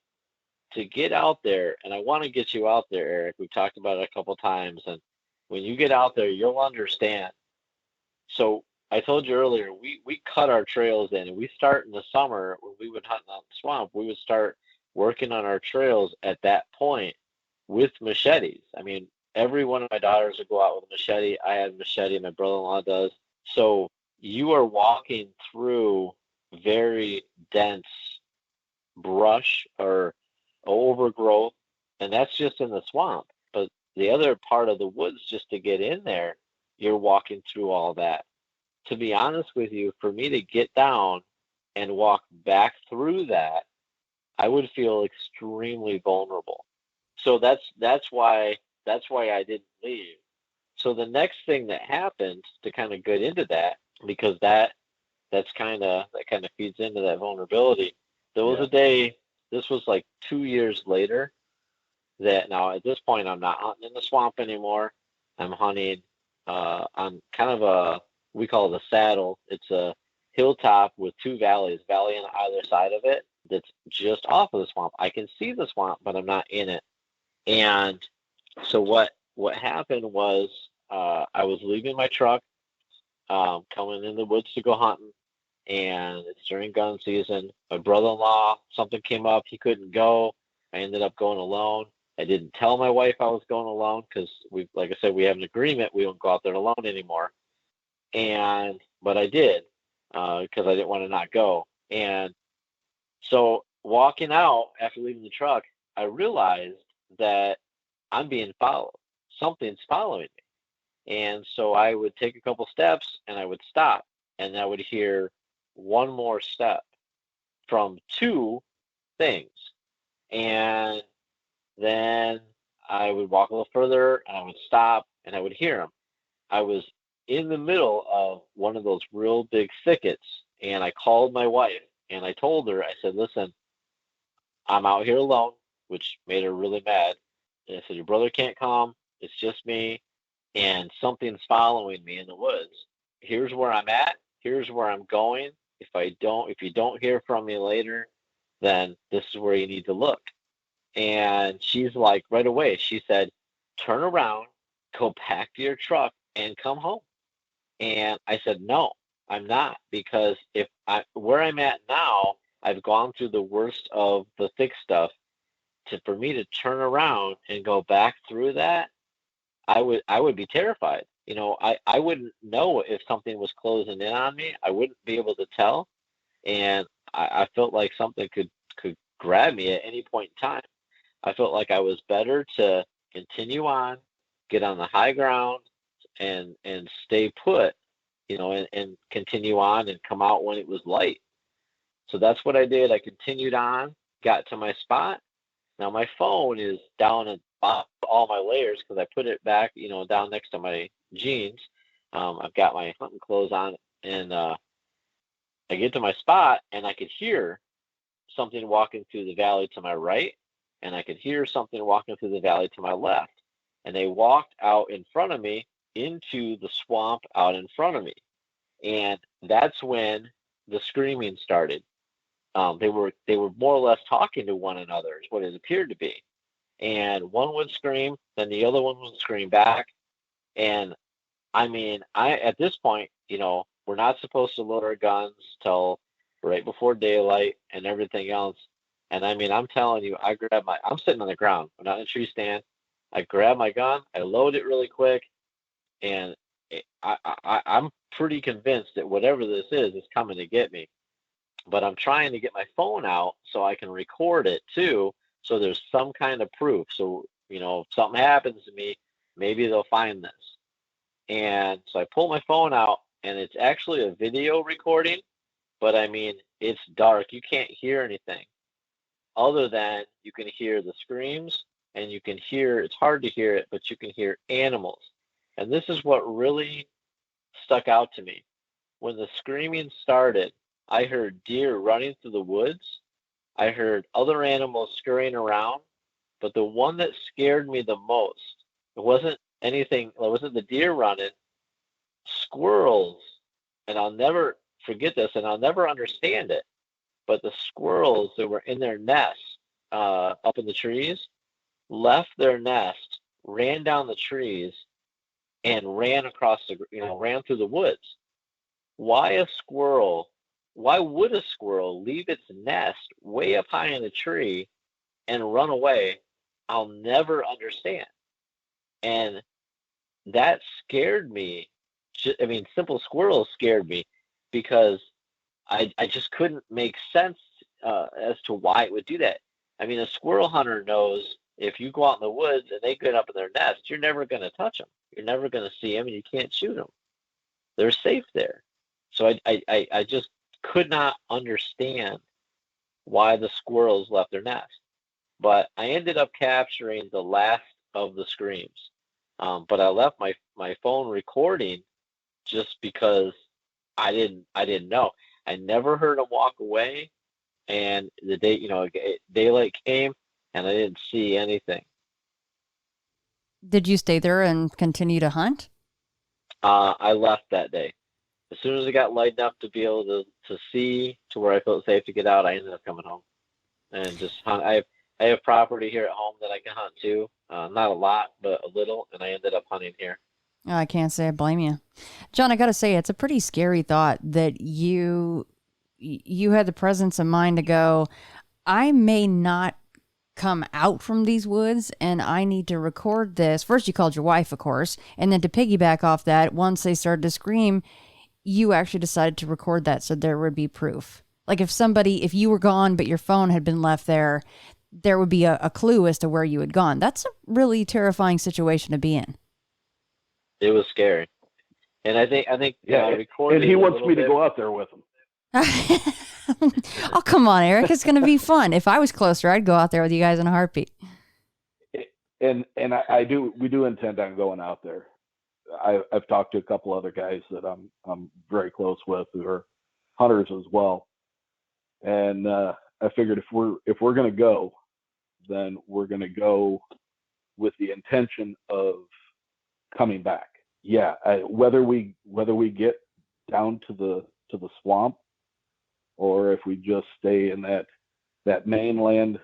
to get out there, and I want to get you out there, Eric. We've talked about it a couple times, and when you get out there, you'll understand. So I told you earlier, we cut our trails in, and we start in the summer when we would hunt out the swamp. We would start working on our trails at that point with machetes. I mean, every one of my daughters would go out with a machete. I had a machete. My brother-in-law does. So you are walking through very dense brush or overgrowth, and that's just in the swamp. But the other part of the woods, just to get in there, you're walking through all that. To be honest with you, for me to get down and walk back through that, I would feel extremely vulnerable. So that's why I didn't leave. So the next thing that happened, to kind of get into that, because that kind of feeds into that vulnerability. There was a day, this was like 2 years later, that now at this point I'm not hunting in the swamp anymore. I'm hunting on kind of we call it a saddle. It's a hilltop with two valleys, valley on either side of it, that's just off of the swamp. I can see the swamp, but I'm not in it. And so what happened was, I was leaving my truck, coming in the woods to go hunting, and it's during gun season. My brother-in-law, something came up, he couldn't go. I ended up going alone. I didn't tell my wife I was going alone because like I said, we have an agreement. We don't go out there alone anymore. But I did, because I didn't want to not go. And so walking out after leaving the truck, I realized that I'm being followed. Something's following me. And so I would take a couple steps and I would stop, and I would hear one more step from two things. And then I would walk a little further and I would stop and I would hear them. I was in the middle of one of those real big thickets, and I called my wife and I told her, I said, listen, I'm out here alone, which made her really mad. And I said, your brother can't come. It's just me, and something's following me in the woods. Here's where I'm at. Here's where I'm going. If you don't hear from me later, then this is where you need to look. And she's like, right away, she said, turn around, go back to your truck and come home. And I said, no, I'm not, because where I'm at now, I've gone through the worst of the thick stuff. For me to turn around and go back through that, I would be terrified. You know, I wouldn't know if something was closing in on me. I wouldn't be able to tell. And I felt like something could grab me at any point in time. I felt like I was better to continue on, get on the high ground, and stay put, you know, and continue on and come out when it was light. So that's what I did. I continued on, got to my spot. Now my phone is down at all my layers because I put it back, you know, down next to my jeans. I've got my hunting clothes on, and I get to my spot, and I could hear something walking through the valley to my right, and I could hear something walking through the valley to my left. And they walked out in front of me into the swamp out in front of me. And that's when the screaming started. They were more or less talking to one another, is what it appeared to be. And one would scream, then the other one would scream back. And I mean, at this point, we're not supposed to load our guns till right before daylight and everything else. And I mean, I'm telling you, I'm sitting on the ground. I'm not in a tree stand. I grab my gun, I load it really quick, and I'm pretty convinced that whatever this is coming to get me. But I'm trying to get my phone out so I can record it too, so there's some kind of proof. So, if something happens to me, maybe they'll find this. And so I pull my phone out, and it's actually a video recording, but I mean, it's dark. You can't hear anything other than you can hear the screams, and you can hear, it's hard to hear it, but you can hear animals. And this is what really stuck out to me. When the screaming started, I heard deer running through the woods. I heard other animals scurrying around, but the one that scared me the most, it wasn't the deer running, squirrels. And I'll never forget this, and I'll never understand it, but the squirrels that were in their nests up in the trees left their nest, ran down the trees, and ran through the woods. Why would a squirrel leave its nest way up high in a tree and run away? I'll never understand. And that scared me. I mean, simple squirrels scared me because I just couldn't make sense as to why it would do that. I mean, a squirrel hunter knows if you go out in the woods and they get up in their nest, you're never going to touch them. You're never going to see them, and you can't shoot them. They're safe there. So I just could not understand why the squirrels left their nest. But I ended up capturing the last of the screams. But I left my phone recording just because I didn't know. I never heard them walk away, and the day daylight came, and I didn't see anything. Did you stay there and continue to hunt? I left that day. As soon as it got light enough to be able to see to where I felt safe to get out, I ended up coming home and just hunt. I have property here at home that I can hunt too. Not a lot, but a little, and I ended up hunting here. Oh, I can't say I blame you. John, I got to say, it's a pretty scary thought that you had the presence of mind to go, I may not come out from these woods and I need to record this. First, you called your wife, of course, and then to piggyback off that, once they started to scream, you actually decided to record that so there would be proof. Like if you were gone but your phone had been left there would be a clue as to where you had gone. That's a really terrifying situation to be in. It was scary. And I think yeah, I recorded. And he wants me to go out there with him. Oh, come on, Eric. It's going to be fun. If I was closer, I'd go out there with you guys in a heartbeat. And we do intend on going out there. I've talked to a couple other guys that I'm very close with who are hunters as well. And I figured if we're going to go, then we're going to go with the intention of coming back. Yeah, whether we get down to the swamp, or if we just stay in that mainland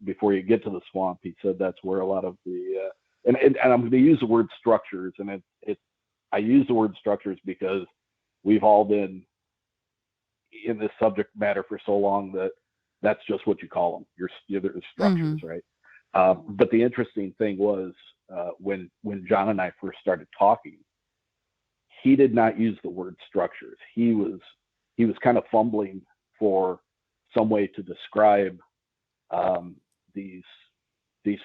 before you get to the swamp. He said that's where a lot of the and I'm going to use the word structures, and I use the word structures because we've all been in this subject matter for so long that that's just what you call them. There's structures, mm-hmm. right? But the interesting thing was when John and I first started talking, he did not use the word structures. He was kind of fumbling for some way to describe these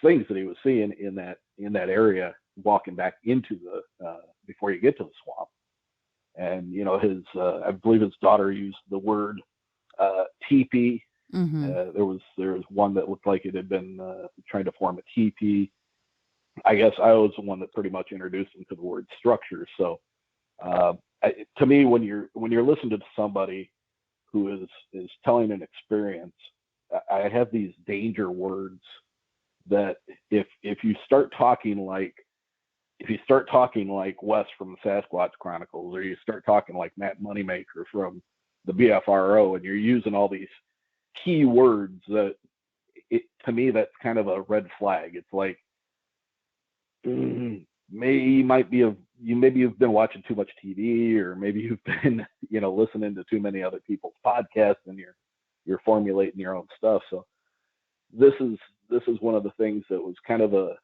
things that he was seeing in that area, walking back into the before you get to the swamp. And his I believe his daughter used the word teepee. Mm-hmm. There was one that looked like it had been trying to form a teepee. I guess I was the one that pretty much introduced them to the word structure. So to me, when you're listening to somebody who is telling an experience, I have these danger words that if you start talking like Wes from the Sasquatch Chronicles, or you start talking like Matt Moneymaker from the BFRO, and you're using all these key words, that to me that's kind of a red flag. It's like, maybe you've been watching too much TV, or maybe you've been listening to too many other people's podcasts, and you're formulating your own stuff. So this is one of the things that was kind of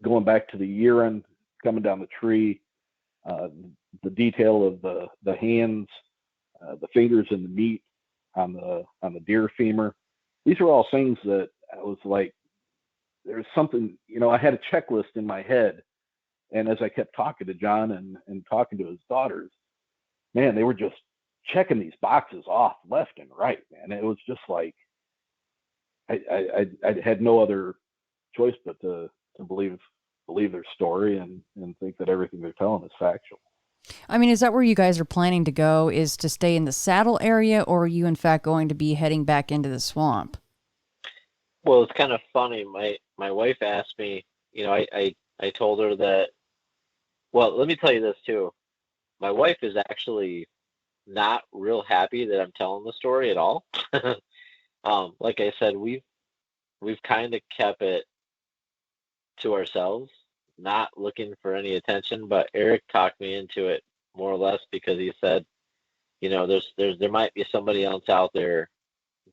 going back to the urine coming down the tree, the detail of the hands, the fingers and the meat on the deer femur. These are all things that I was like, there's something, I had a checklist in my head. And as I kept talking to John and talking to his daughters, man, they were just checking these boxes off left and right, man. It was just like, I had no other choice but to believe their story and think that everything they're telling is factual. I mean, is that where you guys are planning to go, is to stay in the saddle area, or are you in fact going to be heading back into the swamp? Well, it's kind of funny. My wife asked me, I told her that, well, let me tell you this too. My wife is actually not real happy that I'm telling the story at all. Like I said, we've kind of kept it to ourselves, not looking for any attention, but Eric talked me into it more or less because he said, there might be somebody else out there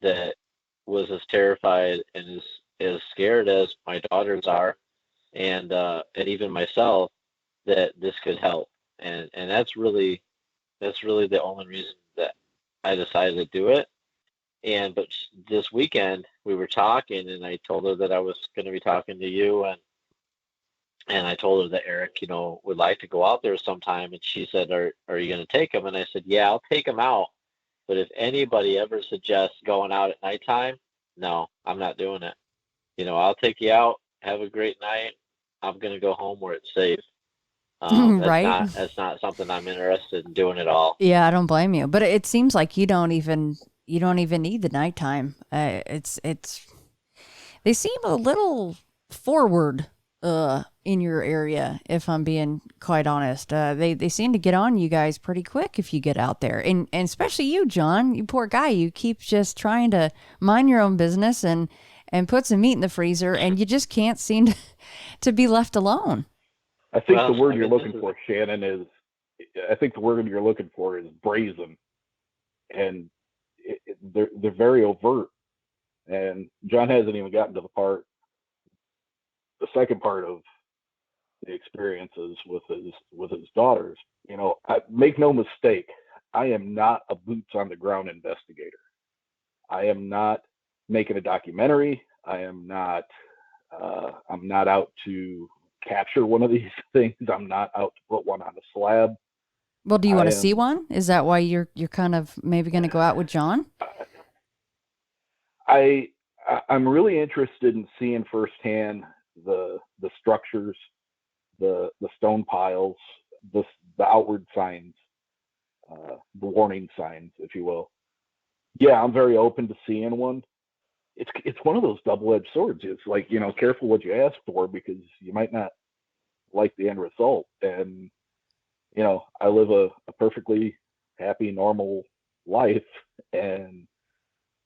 that was as terrified and as scared as my daughters are, and even myself, that this could help. And that's really the only reason that I decided to do it. But this weekend we were talking, and I told her that I was going to be talking to you, and I told her that Eric, would like to go out there sometime. And she said, are you going to take him? And I said, yeah, I'll take him out. But if anybody ever suggests going out at nighttime, no, I'm not doing it. I'll take you out. Have a great night. I'm going to go home where it's safe. Right. That's not something I'm interested in doing at all. Yeah, I don't blame you. But it seems like you don't even need the nighttime. They seem a little forward in your area, if I'm being quite honest. They seem to get on you guys pretty quick if you get out there. And especially you, John, you poor guy, you keep just trying to mind your own business and put some meat in the freezer, and you just can't seem to be left alone. I think the word you're looking for, Shannon, is brazen. And they're very overt. And John hasn't even gotten to the second part of the experiences with his daughters. Make no mistake, I am not a boots on the ground investigator. I am not making a documentary. I'm not out to capture one of these things. I'm not out to put one on a slab. Well, do you want to see one? Is that why you're kind of maybe going to go out with John? I'm really interested in seeing firsthand the structures, the stone piles, the outward signs, the warning signs, if you will. Yeah, I'm very open to seeing one. It's one of those double-edged swords. It's like, careful what you ask for, because you might not like the end result. And I live a perfectly happy, normal life, and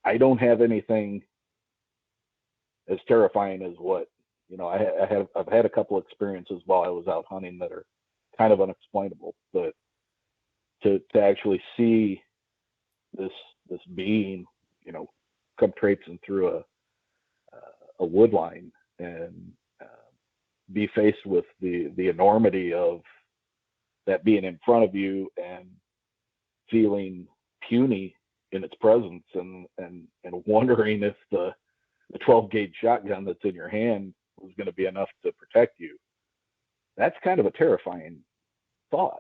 I don't have anything as terrifying as what I've had a couple experiences while I was out hunting that are kind of unexplainable, but to actually see this being come traipsing through a wood line and be faced with the enormity of that being in front of you and feeling puny in its presence, and wondering if the 12 gauge shotgun that's in your hand was going to be enough to protect you. That's kind of a terrifying thought.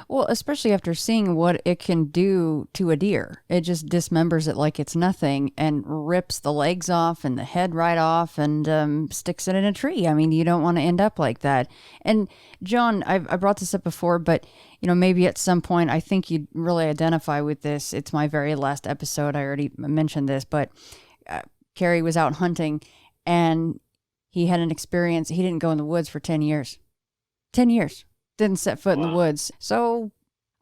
Well, especially after seeing what it can do to a deer. It just dismembers it like it's nothing and rips the legs off and the head right off and sticks it in a tree. I mean, you don't want to end up like that. And John, I brought this up before, but maybe at some point, I think you'd really identify with this. It's my very last episode. I already mentioned this, but Carrie was out hunting and he had an experience. He didn't go in the woods for 10 years. 10 years. Didn't set foot in the woods. So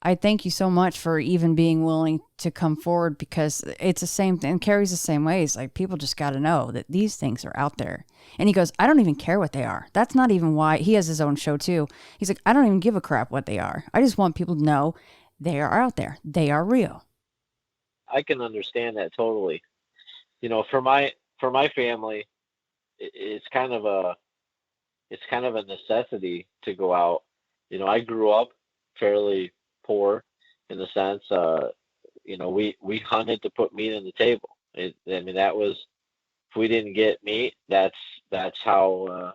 I thank you so much for even being willing to come forward, because it's the same thing. Carrie's the same way. It's like, people just got to know that these things are out there. And he goes, I don't even care what they are. That's not even why. He has his own show too. He's like, I don't even give a crap what they are. I just want people to know they are out there. They are real. I can understand that totally. For my family, it's kind of a necessity to go out. I grew up fairly poor in the sense, we hunted to put meat on the table. That was, if we didn't get meat, that's how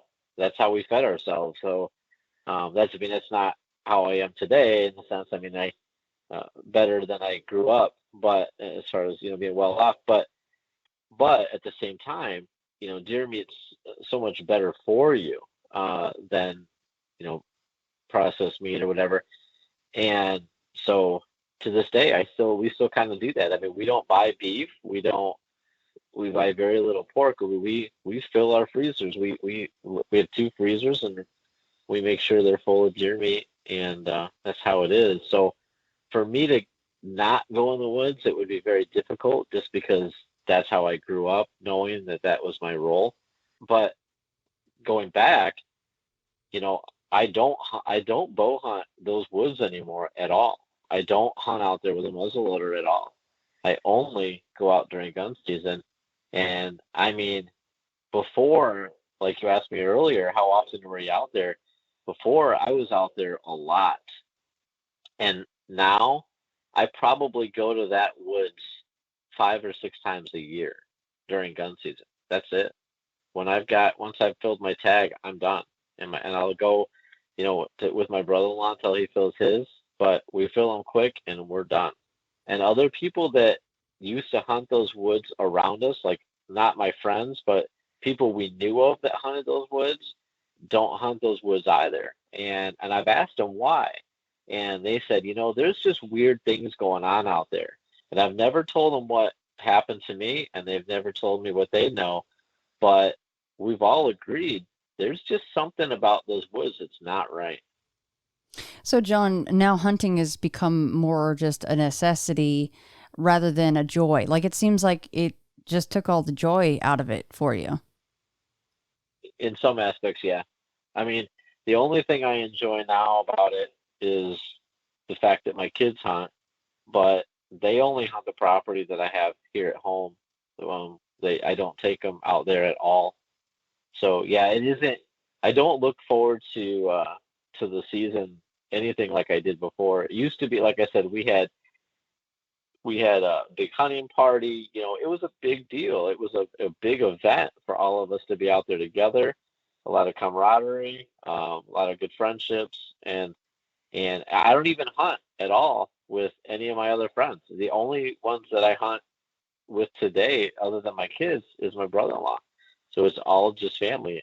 we fed ourselves. So that's not how I am today in the sense. I better than I grew up, but as far as being well off, but at the same time, deer meat's so much better for you than processed meat or whatever. And so to this day, we still kind of do that. We don't buy beef. We buy very little pork. We fill our freezers. We have 2 freezers, and we make sure they're full of deer meat, and that's how it is. So for me to not go in the woods, it would be very difficult, just because that's how I grew up, knowing that was my role. But going back, I don't bow hunt those woods anymore at all. I don't hunt out there with a muzzleloader at all. I only go out during gun season. And before, like you asked me earlier, how often were you out there? Before, I was out there a lot. And now I probably go to that woods 5 or 6 times a year during gun season. That's it. Once I've filled my tag, I'm done. And I'll go, with my brother-in-law until he fills his, but we fill them quick and we're done. And other people that used to hunt those woods around us, like not my friends, but people we knew of that hunted those woods, don't hunt those woods either. And I've asked them why. And they said, there's just weird things going on out there. And I've never told them what happened to me, and they've never told me what they know. But we've all agreed there's just something about those woods that's not right. So, John, now hunting has become more just a necessity rather than a joy. Like, it seems like it just took all the joy out of it for you. In some aspects, yeah. The only thing I enjoy now about it is the fact that my kids hunt, but they only hunt the property that I have here at home. I don't take them out there at all. So yeah, it isn't. I don't look forward to the season anything like I did before. It used to be, like I said, we had a big hunting party. It was a big deal. It was a big event for all of us to be out there together. A lot of camaraderie, a lot of good friendships, and I don't even hunt at all with any of my other friends. The only ones that I hunt with today, other than my kids, is my brother-in-law. So it's all just family.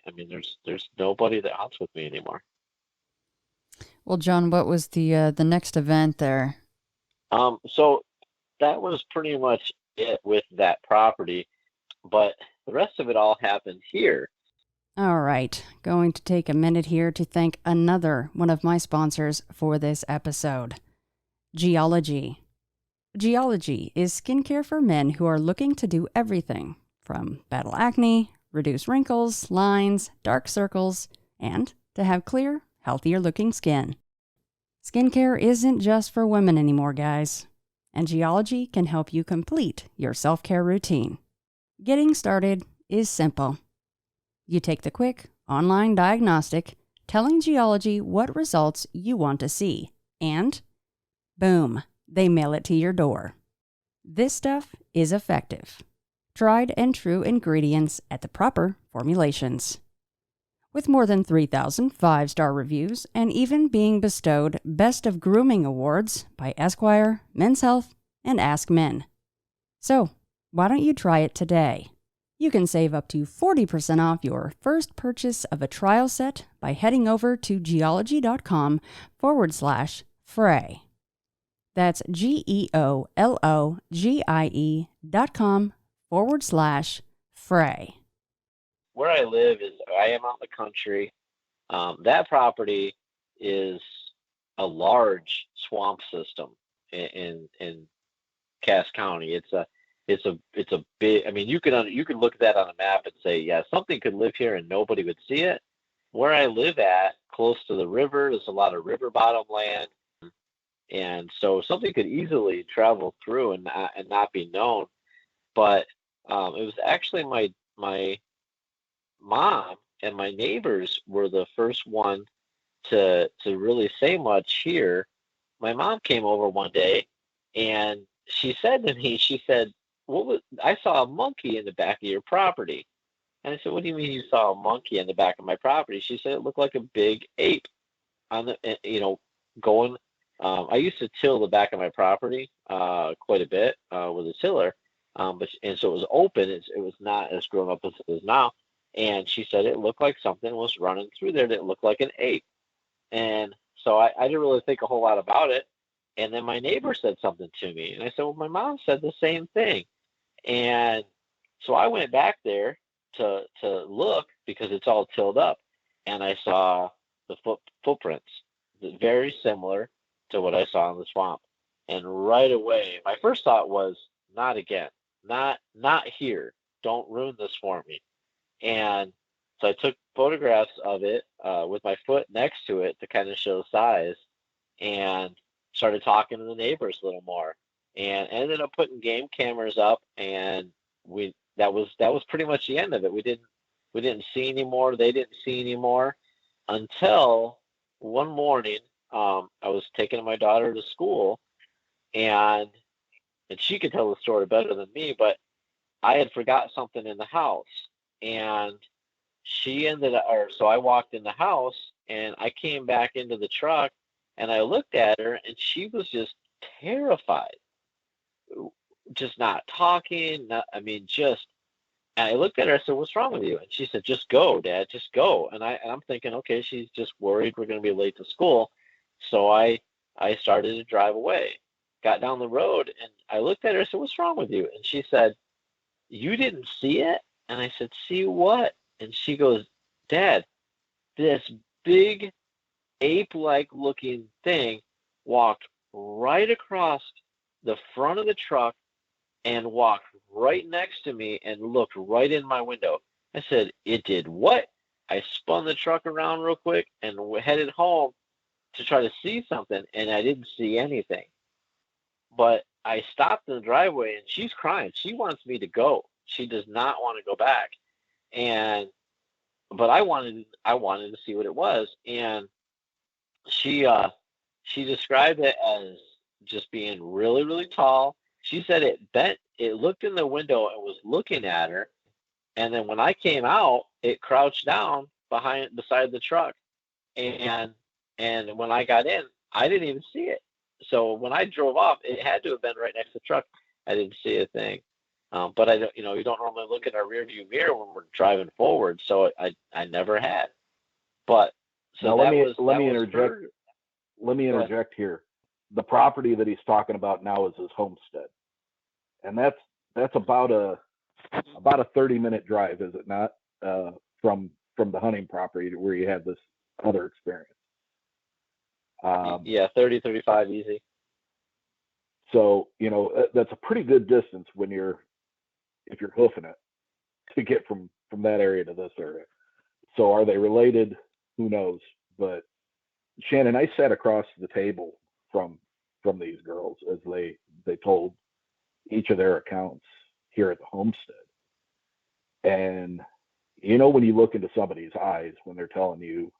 There's nobody that hunts with me anymore. Well, John, what was the next event there? So that was pretty much it with that property, but the rest of it all happened here. All right, going to take a minute here to thank another one of my sponsors for this episode, Geology. Geology is skincare for men who are looking to do everything from battle acne, reduce wrinkles, lines, dark circles, and to have clear, healthier looking skin. Skincare isn't just for women anymore, guys, and Geology can help you complete your self-care routine. Getting started is simple. You take the quick online diagnostic, telling Geology what results you want to see, and boom, they mail it to your door. This stuff is effective. Tried and true ingredients at the proper formulations. with more than 3,000 five-star reviews and even being bestowed Best of Grooming Awards by Esquire, Men's Health, and Ask Men. So, why don't you try it today? You can save up to 40% off your first purchase of a trial set by heading over to geology.com/fray. That's GEOLOGIE.com/fray. Where I live is I am out in the country. That property is a large swamp system in Cass County. It's a big. I mean, you could look at that on a map and say, yeah, something could live here and nobody would see it. Where I live at, close to the river, there's a lot of river bottom land, and so something could easily travel through and not be known. But it was actually my mom and my neighbors were the first one to really say much here. My mom came over one day and she said to me, she said, I saw a monkey in the back of your property. And I said, what do you mean you saw a monkey in the back of my property? She said it looked like a big ape on the, going. I used to till the back of my property quite a bit with a tiller, so it was open. It was not as grown up as it is now. And she said it looked like something was running through there that looked like an ape. And so I didn't really think a whole lot about it. And then my neighbor said something to me. And I said, well, my mom said the same thing. And so I went back there to look because it's all tilled up. And I saw the footprints, very similar to what I saw in the swamp. And right away, my first thought was, not again, not here. Don't ruin this for me. And so I took photographs of it with my foot next to it to kind of show size, and started talking to the neighbors a little more, and ended up putting game cameras up, and that was pretty much the end of it. We didn't see any more. They didn't see any more until one morning. I was taking my daughter to school, and she could tell the story better than me, but I had forgot something in the house. And so I walked in the house and I came back into the truck and I looked at her and she was just terrified, just not talking. And I looked at her, I said, what's wrong with you? And she said, just go, Dad, just go. And I'm thinking, okay, she's just worried we're going to be late to school. So I started to drive away, got down the road, and I looked at her, I said, what's wrong with you? And she said, you didn't see it? And I said, see what? And she goes, Dad, this big ape-like looking thing walked right across the front of the truck and walked right next to me and looked right in my window. I said, it did what? I spun the truck around real quick and headed home to try to see something, and I didn't see anything. But I stopped in the driveway and she's crying. She wants me to go. She does not want to go back. But I wanted to see what it was. And she described it as just being really, really tall. She said it looked in the window and was looking at her. And then when I came out, it crouched down beside the truck. And when I got in, I didn't even see it. So when I drove off, it had to have been right next to the truck. I didn't see a thing. But I don't, you don't normally look at our rear view mirror when we're driving forward. So I never had. But so now let me interject here. The property that he's talking about now is his homestead, and that's about a 30-minute drive, is it not, from the hunting property to where you had this other experience? Yeah, 30, 35 easy. So, that's a pretty good distance if you're hoofing it to get from that area to this area. So are they related? Who knows? But Shannon, I sat across the table from these girls as they told each of their accounts here at the homestead. And when you look into somebody's eyes when they're telling you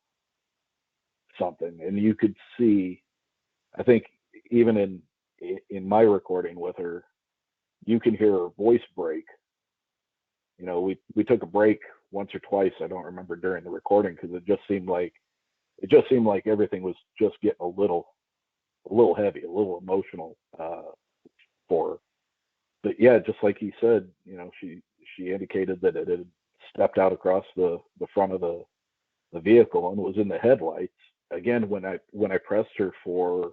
something, and you could see, I think even in my recording with her, you can hear her voice break we took a break once or twice. I don't remember during the recording, because it just seemed like everything was just getting a little heavy, a little emotional for her. But yeah, just like he said, she indicated that it had stepped out across the front of the vehicle and was in the headlights. Again, when I pressed her for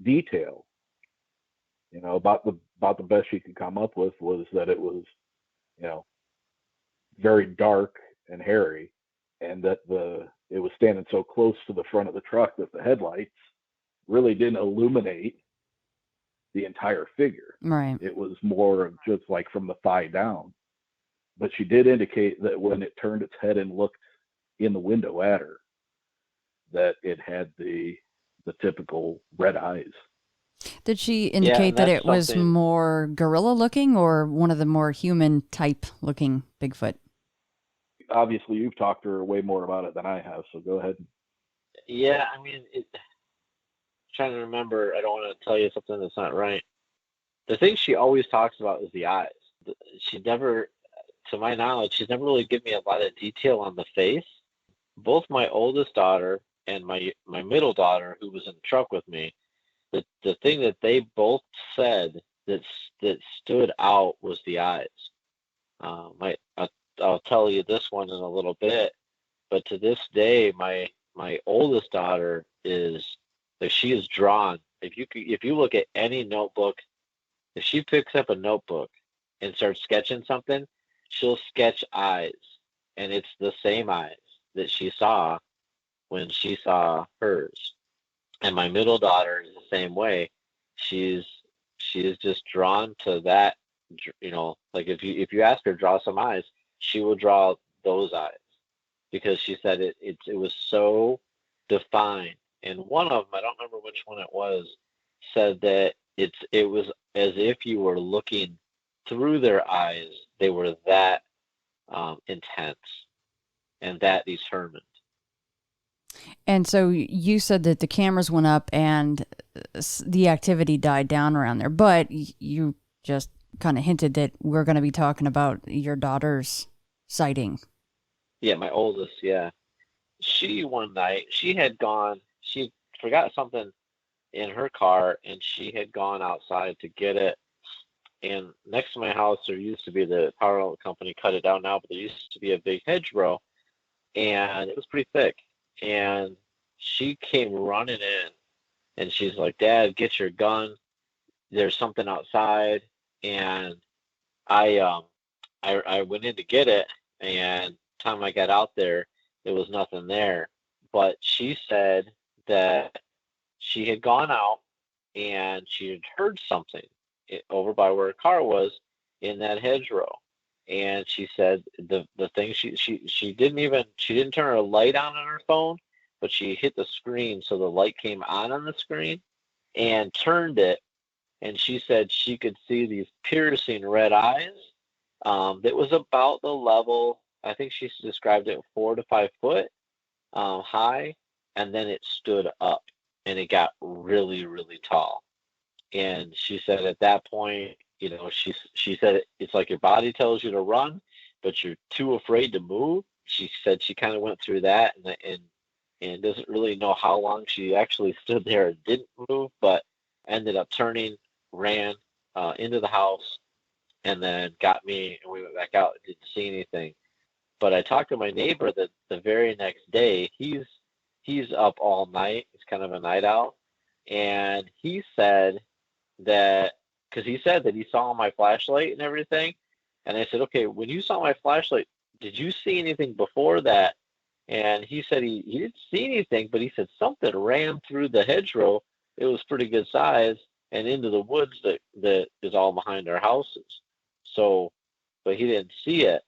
detail, about the best she could come up with was that it was, very dark and hairy, and that it was standing so close to the front of the truck that the headlights really didn't illuminate the entire figure. Right. It was more of just like from the thigh down. But she did indicate that when it turned its head and looked in the window at her, that it had the typical red eyes. Did she indicate that it was more gorilla looking or one of the more human type looking Bigfoot? Obviously, you've talked to her way more about it than I have, so go ahead. Yeah, I mean, trying to remember, I don't want to tell you something that's not right. The thing she always talks about is the eyes. She never, to my knowledge, she's never really given me a lot of detail on the face. Both my oldest daughter and my middle daughter, who was in the truck with me, the thing that they both said that stood out was the eyes. I'll tell you this one in a little bit, but to this day, my oldest daughter she is drawn. If you look at any notebook, if she picks up a notebook and starts sketching something, she'll sketch eyes, and it's the same eyes that she saw when she saw hers. And my middle daughter is the same way. She is just drawn to that. Like if you ask her to draw some eyes, she will draw those eyes, because she said it was so defined. And one of them, I don't remember which one it was, said that it was as if you were looking through their eyes. They were that intense and that determined. And so you said that the cameras went up and the activity died down around there, but you just kind of hinted that we're going to be talking about your daughter's sighting. Yeah, my oldest, yeah. One night, she forgot something in her car, and she had gone outside to get it. And next to my house, there used to be the power company cut it down now, but there used to be a big hedgerow, and it was pretty thick. And she came running in, and she's like, "Dad, get your gun. There's something outside." And I went in to get it, and time I got out there was nothing there. But she said that she had gone out and she had heard something over by where her car was in that hedgerow. And she said the thing she didn't turn her light on her phone, but she hit the screen so the light came on the screen, and turned it, and she said she could see these piercing red eyes. That was about the level, I think she described it 4 to 5 foot high, and then it stood up and it got really, really tall. And she said at that point, she said it's like your body tells you to run, but you're too afraid to move. She said she kind of went through that and doesn't really know how long she actually stood there and didn't move, but ended up turning, ran into the house, and then got me, and we went back out and didn't see anything. But I talked to my neighbor the very next day. He's up all night. He's kind of a night owl. And he said that, because he said that he saw my flashlight and everything. And I said, okay, when you saw my flashlight, did you see anything before that? And he said he didn't see anything, but he said something ran through the hedgerow. It was pretty good size, and into the woods that is all behind our houses. So, but he didn't see it.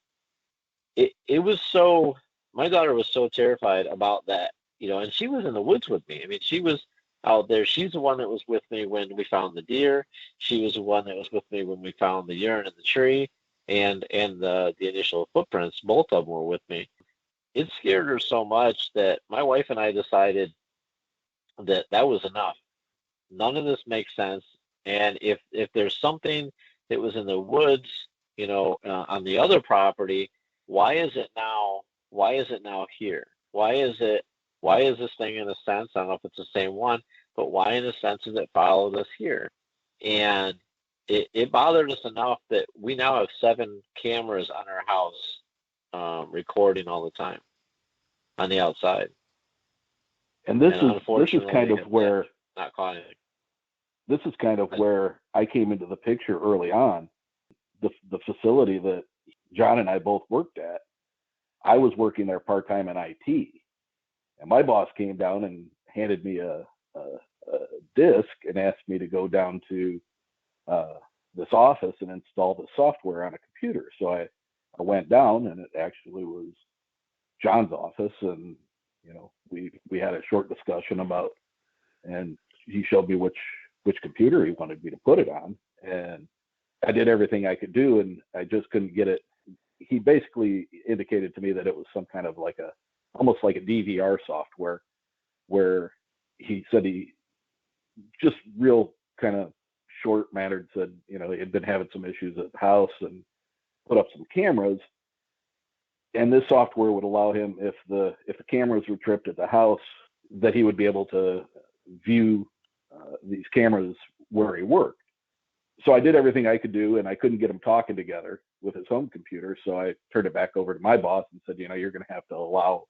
It was so, my daughter was so terrified about that, and she was in the woods with me. I mean, she was out there. She's the one that was with me when we found the deer. She was the one that was with me when we found the urine in the tree and the initial footprints. Both of them were with me. It scared her so much that my wife and I decided that was enough. None of this makes sense. And if there's something that was in the woods on the other property, why is it now here? Why is this thing, in a sense, I don't know if it's the same one, but why in a sense does it follow us here? And it bothered us enough that we now have 7 cameras on our house, recording all the time on the outside. And this is kind of where not caught anything. This is kind of where I came into the picture early on. The facility that John and I both worked at, I was working there part-time in IT, and my boss came down and handed me a disk and asked me to go down to this office and install the software on a computer. So I went down, and it actually was John's office, and we had a short discussion about, and he showed me which computer he wanted me to put it on, and I did everything I could do, and I just couldn't get it. He basically indicated to me that it was some kind of almost like a DVR software, where he said he just real kind of short mannered said, he had been having some issues at the house and put up some cameras. And this software would allow him, if the cameras were tripped at the house, that he would be able to view these cameras where he worked. So I did everything I could do, and I couldn't get them talking together with his home computer. So I turned it back over to my boss and said, you're going to have to allow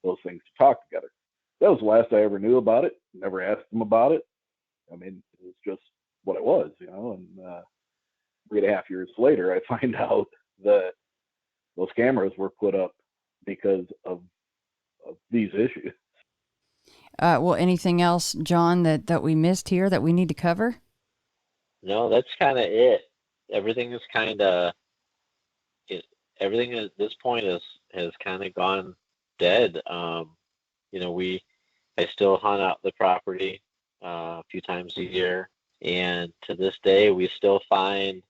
those things to talk together. That was the last I ever knew about it. Never asked him about it. I mean, it was just what it was, and 3.5 years later, I find out that those cameras were put up because of these issues. Well, anything else, John, that we missed here that we need to cover? No, that's kind of it. Everything is everything at this point has kind of gone dead. I still hunt out the property a few times a year, and to this day, we still find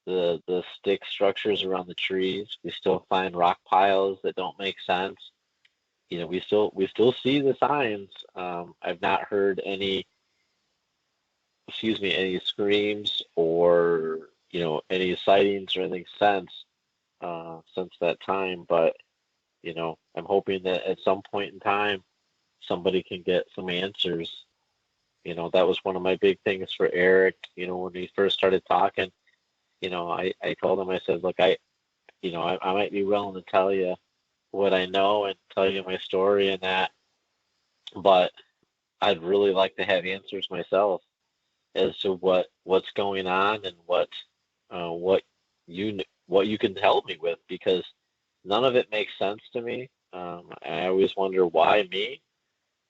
the stick structures around the trees. We still find rock piles that don't make sense. We still see the signs. I've not heard any screams or any sightings or anything since that time. But I'm hoping that at some point in time, somebody can get some answers. That was one of my big things for Eric. When we first started talking, I told him, I said, look, I might be willing to tell you what I know and tell you my story and that, but I'd really like to have answers myself as to what's going on and what you can help me with, because none of it makes sense to me. I always wonder why me,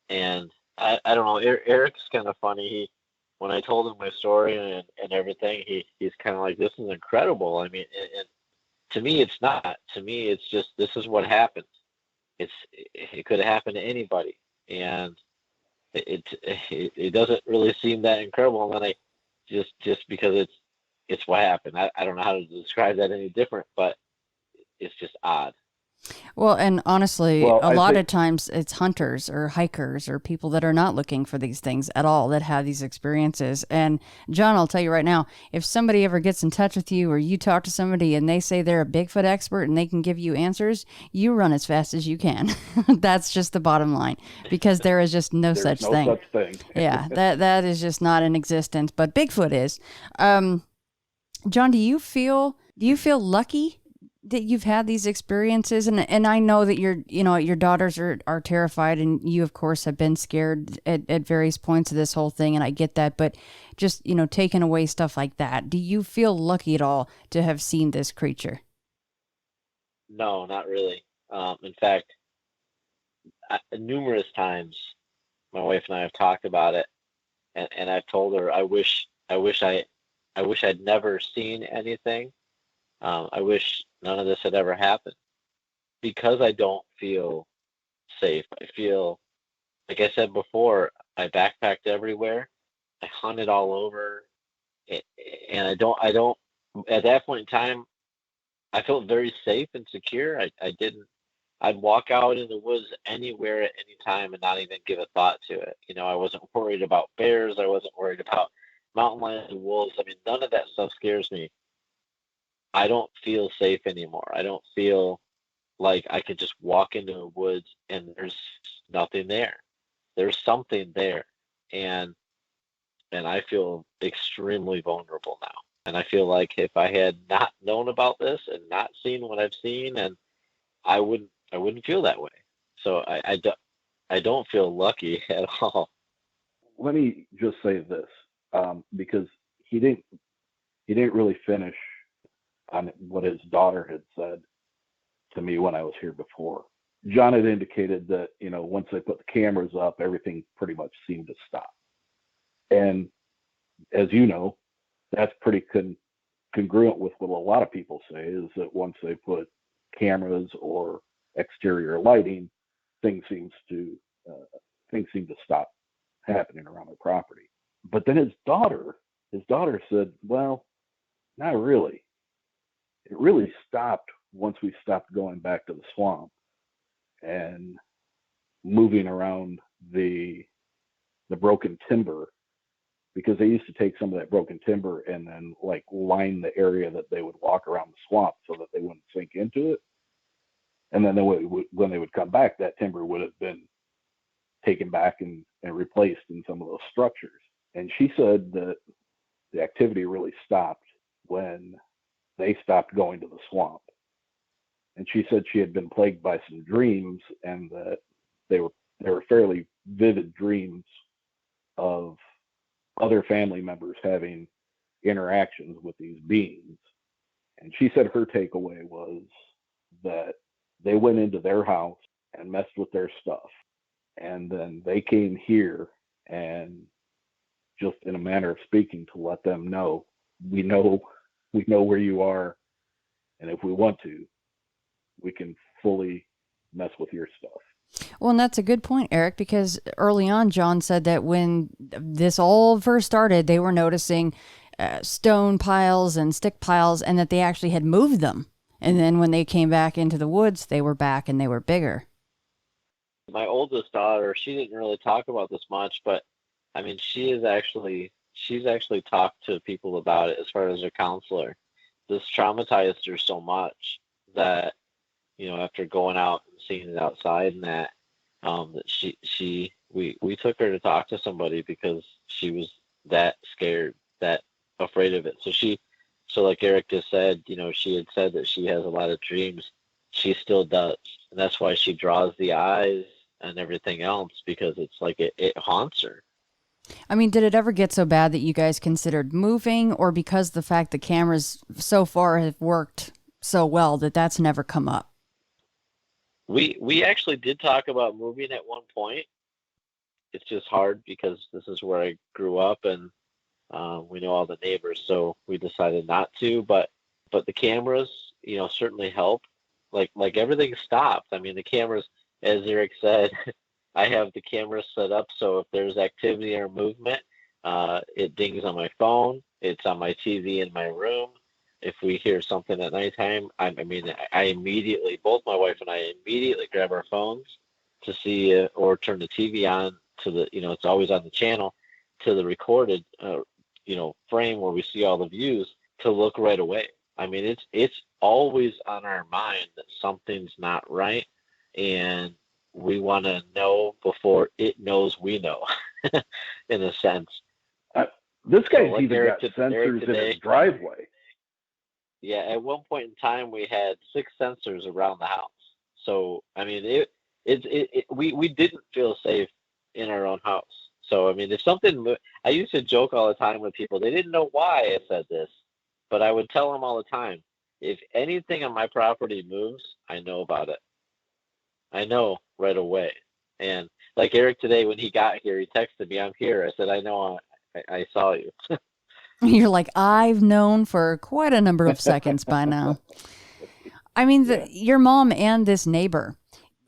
and I don't know. Eric's kind of funny. When I told him my story and everything, he's kind of like, this is incredible. I mean, and to me, it's not. To me, it's just, this is what happened. It could have happened to anybody, and it doesn't really seem that incredible. And then just because it's what happened. I don't know how to describe that any different, but it's just odd. Well, and honestly, a lot of times it's hunters or hikers or people that are not looking for these things at all that have these experiences. And John, I'll tell you right now, if somebody ever gets in touch with you or you talk to somebody and they say they're a Bigfoot expert and they can give you answers, you run as fast as you can. That's just the bottom line, because there is just no such thing. Yeah, that is just not in existence, but Bigfoot is. John, do you feel lucky that you've had these experiences? And I know that your daughters are terrified, and you of course have been scared at various points of this whole thing, and I get that, but just, taking away stuff like that, do you feel lucky at all to have seen this creature? No, not really. In fact, numerous times my wife and I have talked about it, and I've told her I wish I'd never seen anything. I wish none of this had ever happened, because I don't feel safe. I feel, like I said before, I backpacked everywhere. I hunted all over, and I don't, at that point in time, I felt very safe and secure. I'd walk out in the woods anywhere at any time and not even give a thought to it. I wasn't worried about bears. I wasn't worried about mountain lions and wolves. I mean, none of that stuff scares me. I don't feel safe anymore. I don't feel like I could just walk into the woods and there's nothing there. There's something there. And I feel extremely vulnerable now. And I feel like if I had not known about this and not seen what I've seen, and I wouldn't feel that way. So I don't feel lucky at all. Let me just say this, because he didn't really finish on what his daughter had said to me when I was here before. John had indicated that, once they put the cameras up, everything pretty much seemed to stop. And as you know, that's pretty congruent with what a lot of people say, is that once they put cameras or exterior lighting, things seem to stop happening around the property. But then his daughter said, well, not really. It really stopped once we stopped going back to the swamp and moving around the broken timber, because they used to take some of that broken timber and then line the area that they would walk around the swamp so that they wouldn't sink into it. And then when they would come back, that timber would have been taken back and replaced in some of those structures. And she said that the activity really stopped when they stopped going to the swamp. And she said she had been plagued by some dreams, and that they were fairly vivid dreams of other family members having interactions with these beings. And she said her takeaway was that they went into their house and messed with their stuff. And then they came here and, just in a manner of speaking, to let them know, we know where you are. And if we want to, we can fully mess with your stuff. Well, and that's a good point, Eric, because early on, John said that when this all first started, they were noticing stone piles and stick piles, and that they actually had moved them. And then when they came back into the woods, they were back and they were bigger. My oldest daughter, she didn't really talk about this much, but I mean, she's actually talked to people about it as far as her counselor. This traumatized her so much that, after going out and seeing it outside and that we took her to talk to somebody because she was that scared, that afraid of it. So like Eric just said, she had said that she has a lot of dreams. She still does. And that's why she draws the eyes and everything else, because it's like it haunts her. I mean, did it ever get so bad that you guys considered moving, or because the fact the cameras so far have worked so well that's never come up? We actually did talk about moving at one point. It's just hard because this is where I grew up, and we know all the neighbors, so we decided not to. But the cameras, certainly help. Like everything stopped. I mean, the cameras, as Eric said, I have the cameras set up so if there's activity or movement, it dings on my phone. It's on my TV in my room. If we hear something at nighttime, I immediately, both my wife and I immediately grab our phones to see or turn the TV on to the, it's always on the channel, to the recorded, frame where we see all the views, to look right away. I mean, it's always on our mind that something's not right, and we want to know before it knows we know, in a sense. This guy's even got sensors in his driveway. Yeah, at one point in time, we had 6 sensors around the house. So, I mean, we didn't feel safe in our own house. So, I mean, if something, I used to joke all the time with people. They didn't know why I said this, but I would tell them all the time, if anything on my property moves, I know about it. I know right away. And like Eric today, when he got here, he texted me, I'm here. I said, I know, I saw you. You're like, I've known for quite a number of seconds by now. I mean, your mom and this neighbor,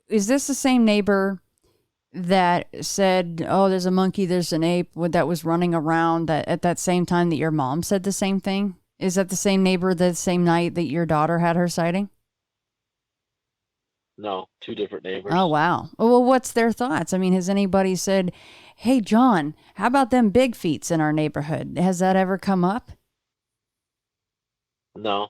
is this the same neighbor that said, oh, there's a monkey, there's an ape that was running around that at that same time that your mom said the same thing? Is that the same neighbor the same night that your daughter had her sighting? No, 2 different neighbors. Oh, wow. Well, what's their thoughts? I mean, has anybody said, hey, John, how about them big feets in our neighborhood? Has that ever come up? No,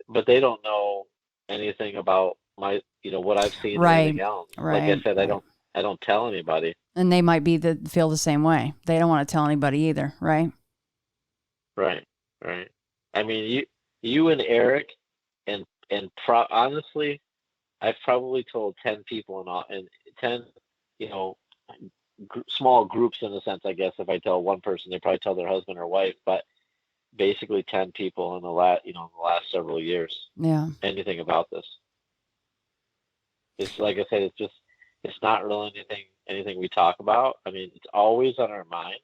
but they don't know anything about my, what I've seen or Right. anything else. Like Right. I said, I don't tell anybody. And they might feel the same way. They don't want to tell anybody either, right? Right. Right. I mean, you and Eric honestly, I've probably told 10 people in all, and 10, you know, small groups in a sense, I guess. If I tell one person, they probably tell their husband or wife, but basically 10 people in the last several years, Yeah. anything about this. It's like I said, it's not really anything we talk about. I mean, it's always on our mind.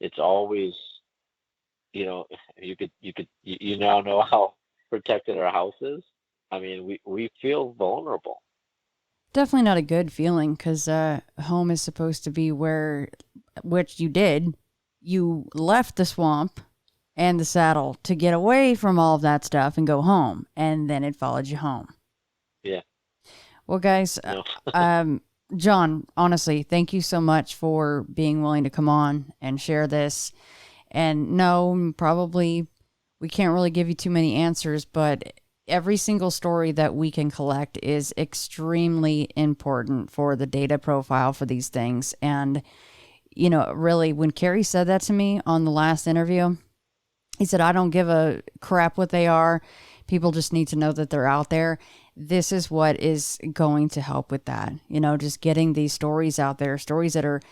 It's always, you now know how protected our house is. I mean, we feel vulnerable. Definitely not a good feeling, because home is supposed to be which you did. You left the swamp and the saddle to get away from all of that stuff and go home, and then it followed you home. Yeah. Well, guys, John, honestly, thank you so much for being willing to come on and share this. And no, probably we can't really give you too many answers, but every single story that we can collect is extremely important for the data profile for these things. And, really, when Carrie said that to me on the last interview, he said, I don't give a crap what they are. People just need to know that they're out there. This is what is going to help with that. Just getting these stories out there, stories that are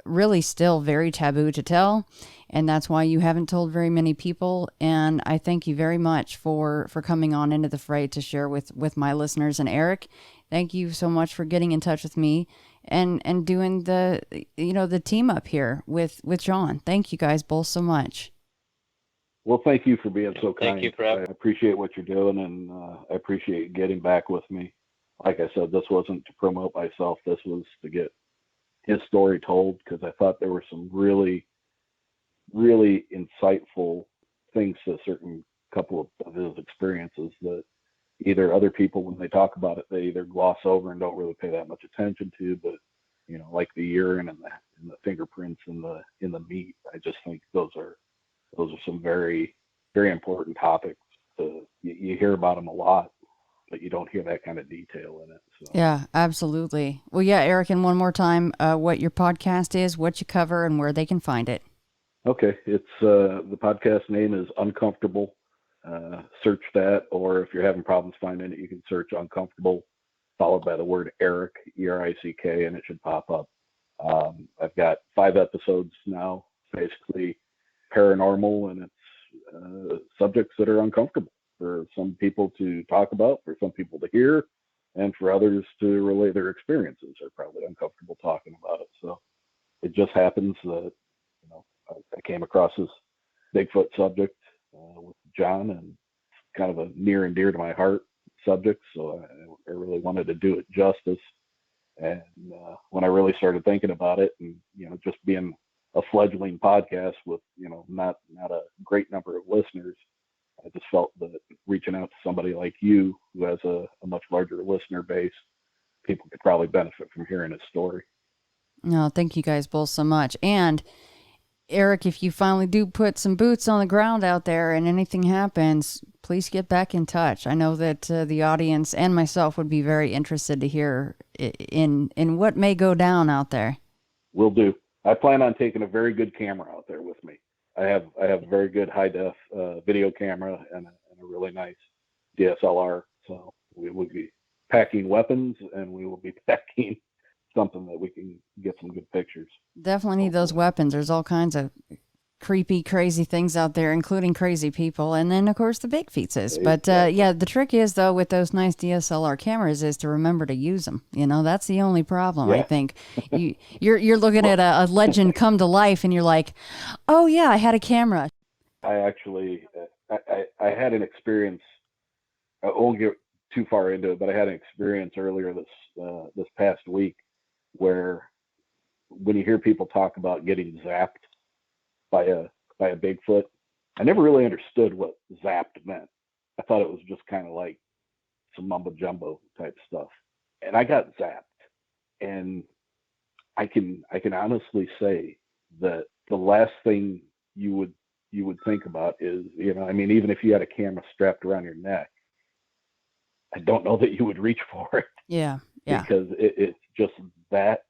really still very taboo to tell. And that's why you haven't told very many people. And I thank you very much for coming on Into the Fray to share with my listeners. And Eric, thank you so much for getting in touch with me and doing the team up here with John. Thank you guys both so much. Well, thank you for being so kind. Thank you for having me. I appreciate what you're doing, and I appreciate getting back with me. Like I said, this wasn't to promote myself. This was to get his story told, because I thought there were some really, really insightful things to a certain couple of his experiences that either other people, when they talk about it, they either gloss over and don't really pay that much attention to. But like the urine and the fingerprints in the meat, I just think those are some very, very important topics. You hear about them a lot, but you don't hear that kind of detail in it. So. Yeah, absolutely. Well, yeah, Eric, and one more time, what your podcast is, what you cover, and where they can find it. Okay, it's the podcast name is Uncomfortable. Search that, or if you're having problems finding it, you can search Uncomfortable, followed by the word Erick, Erick, and it should pop up. I've got 5 episodes now, basically paranormal, and it's subjects that are uncomfortable for some people to talk about, for some people to hear, and for others to relay their experiences are probably uncomfortable talking about it. So it just happens that I came across this Bigfoot subject with John, and kind of a near and dear to my heart subject, so I really wanted to do it justice. And when I really started thinking about it, and just being a fledgling podcast with not a great number of listeners, I just felt that reaching out to somebody like you, who has a much larger listener base, people could probably benefit from hearing his story. No, thank you guys both so much. And Eric, if you finally do put some boots on the ground out there and anything happens, please get back in touch. I know that the audience and myself would be very interested to hear in what may go down out there. Will do. I plan on taking a very good camera out there with me. I have a very good high def video camera and a really nice DSLR. So we will be packing weapons, and we will be packing something that we can get some good pictures. Definitely need those weapons. There's all kinds of creepy, crazy things out there, including crazy people, and then of course the Bigfoots. But yeah, the trick is though with those nice DSLR cameras is to remember to use them. That's the only problem. Yeah. I think you're looking at a legend come to life, and you're like, oh yeah, I had a camera. I actually I had an experience. I won't get too far into it, but I had an experience earlier this past week where when you hear people talk about getting zapped by a Bigfoot, I never really understood what zapped meant. I thought it was just kind of like some mumbo jumbo type stuff. And I got zapped. And I can honestly say that the last thing you would think about is, even if you had a camera strapped around your neck, I don't know that you would reach for it. Yeah. Because it's just that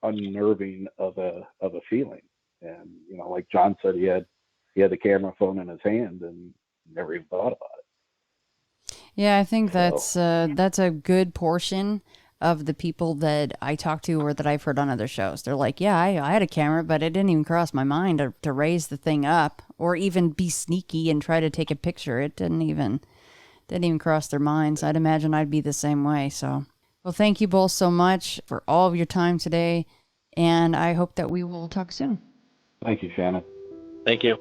unnerving of a feeling. And like John said, he had the camera phone in his hand and never even thought about it. Yeah, I think that's a good portion of the people that I talk to or that I've heard on other shows. They're like, yeah, I had a camera, but it didn't even cross my mind to raise the thing up or even be sneaky and try to take a picture. It didn't even cross their minds. I'd imagine I'd be the same way. So, well, thank you both so much for all of your time today, and I hope that we will talk soon. Thank you, Shannon. Thank you.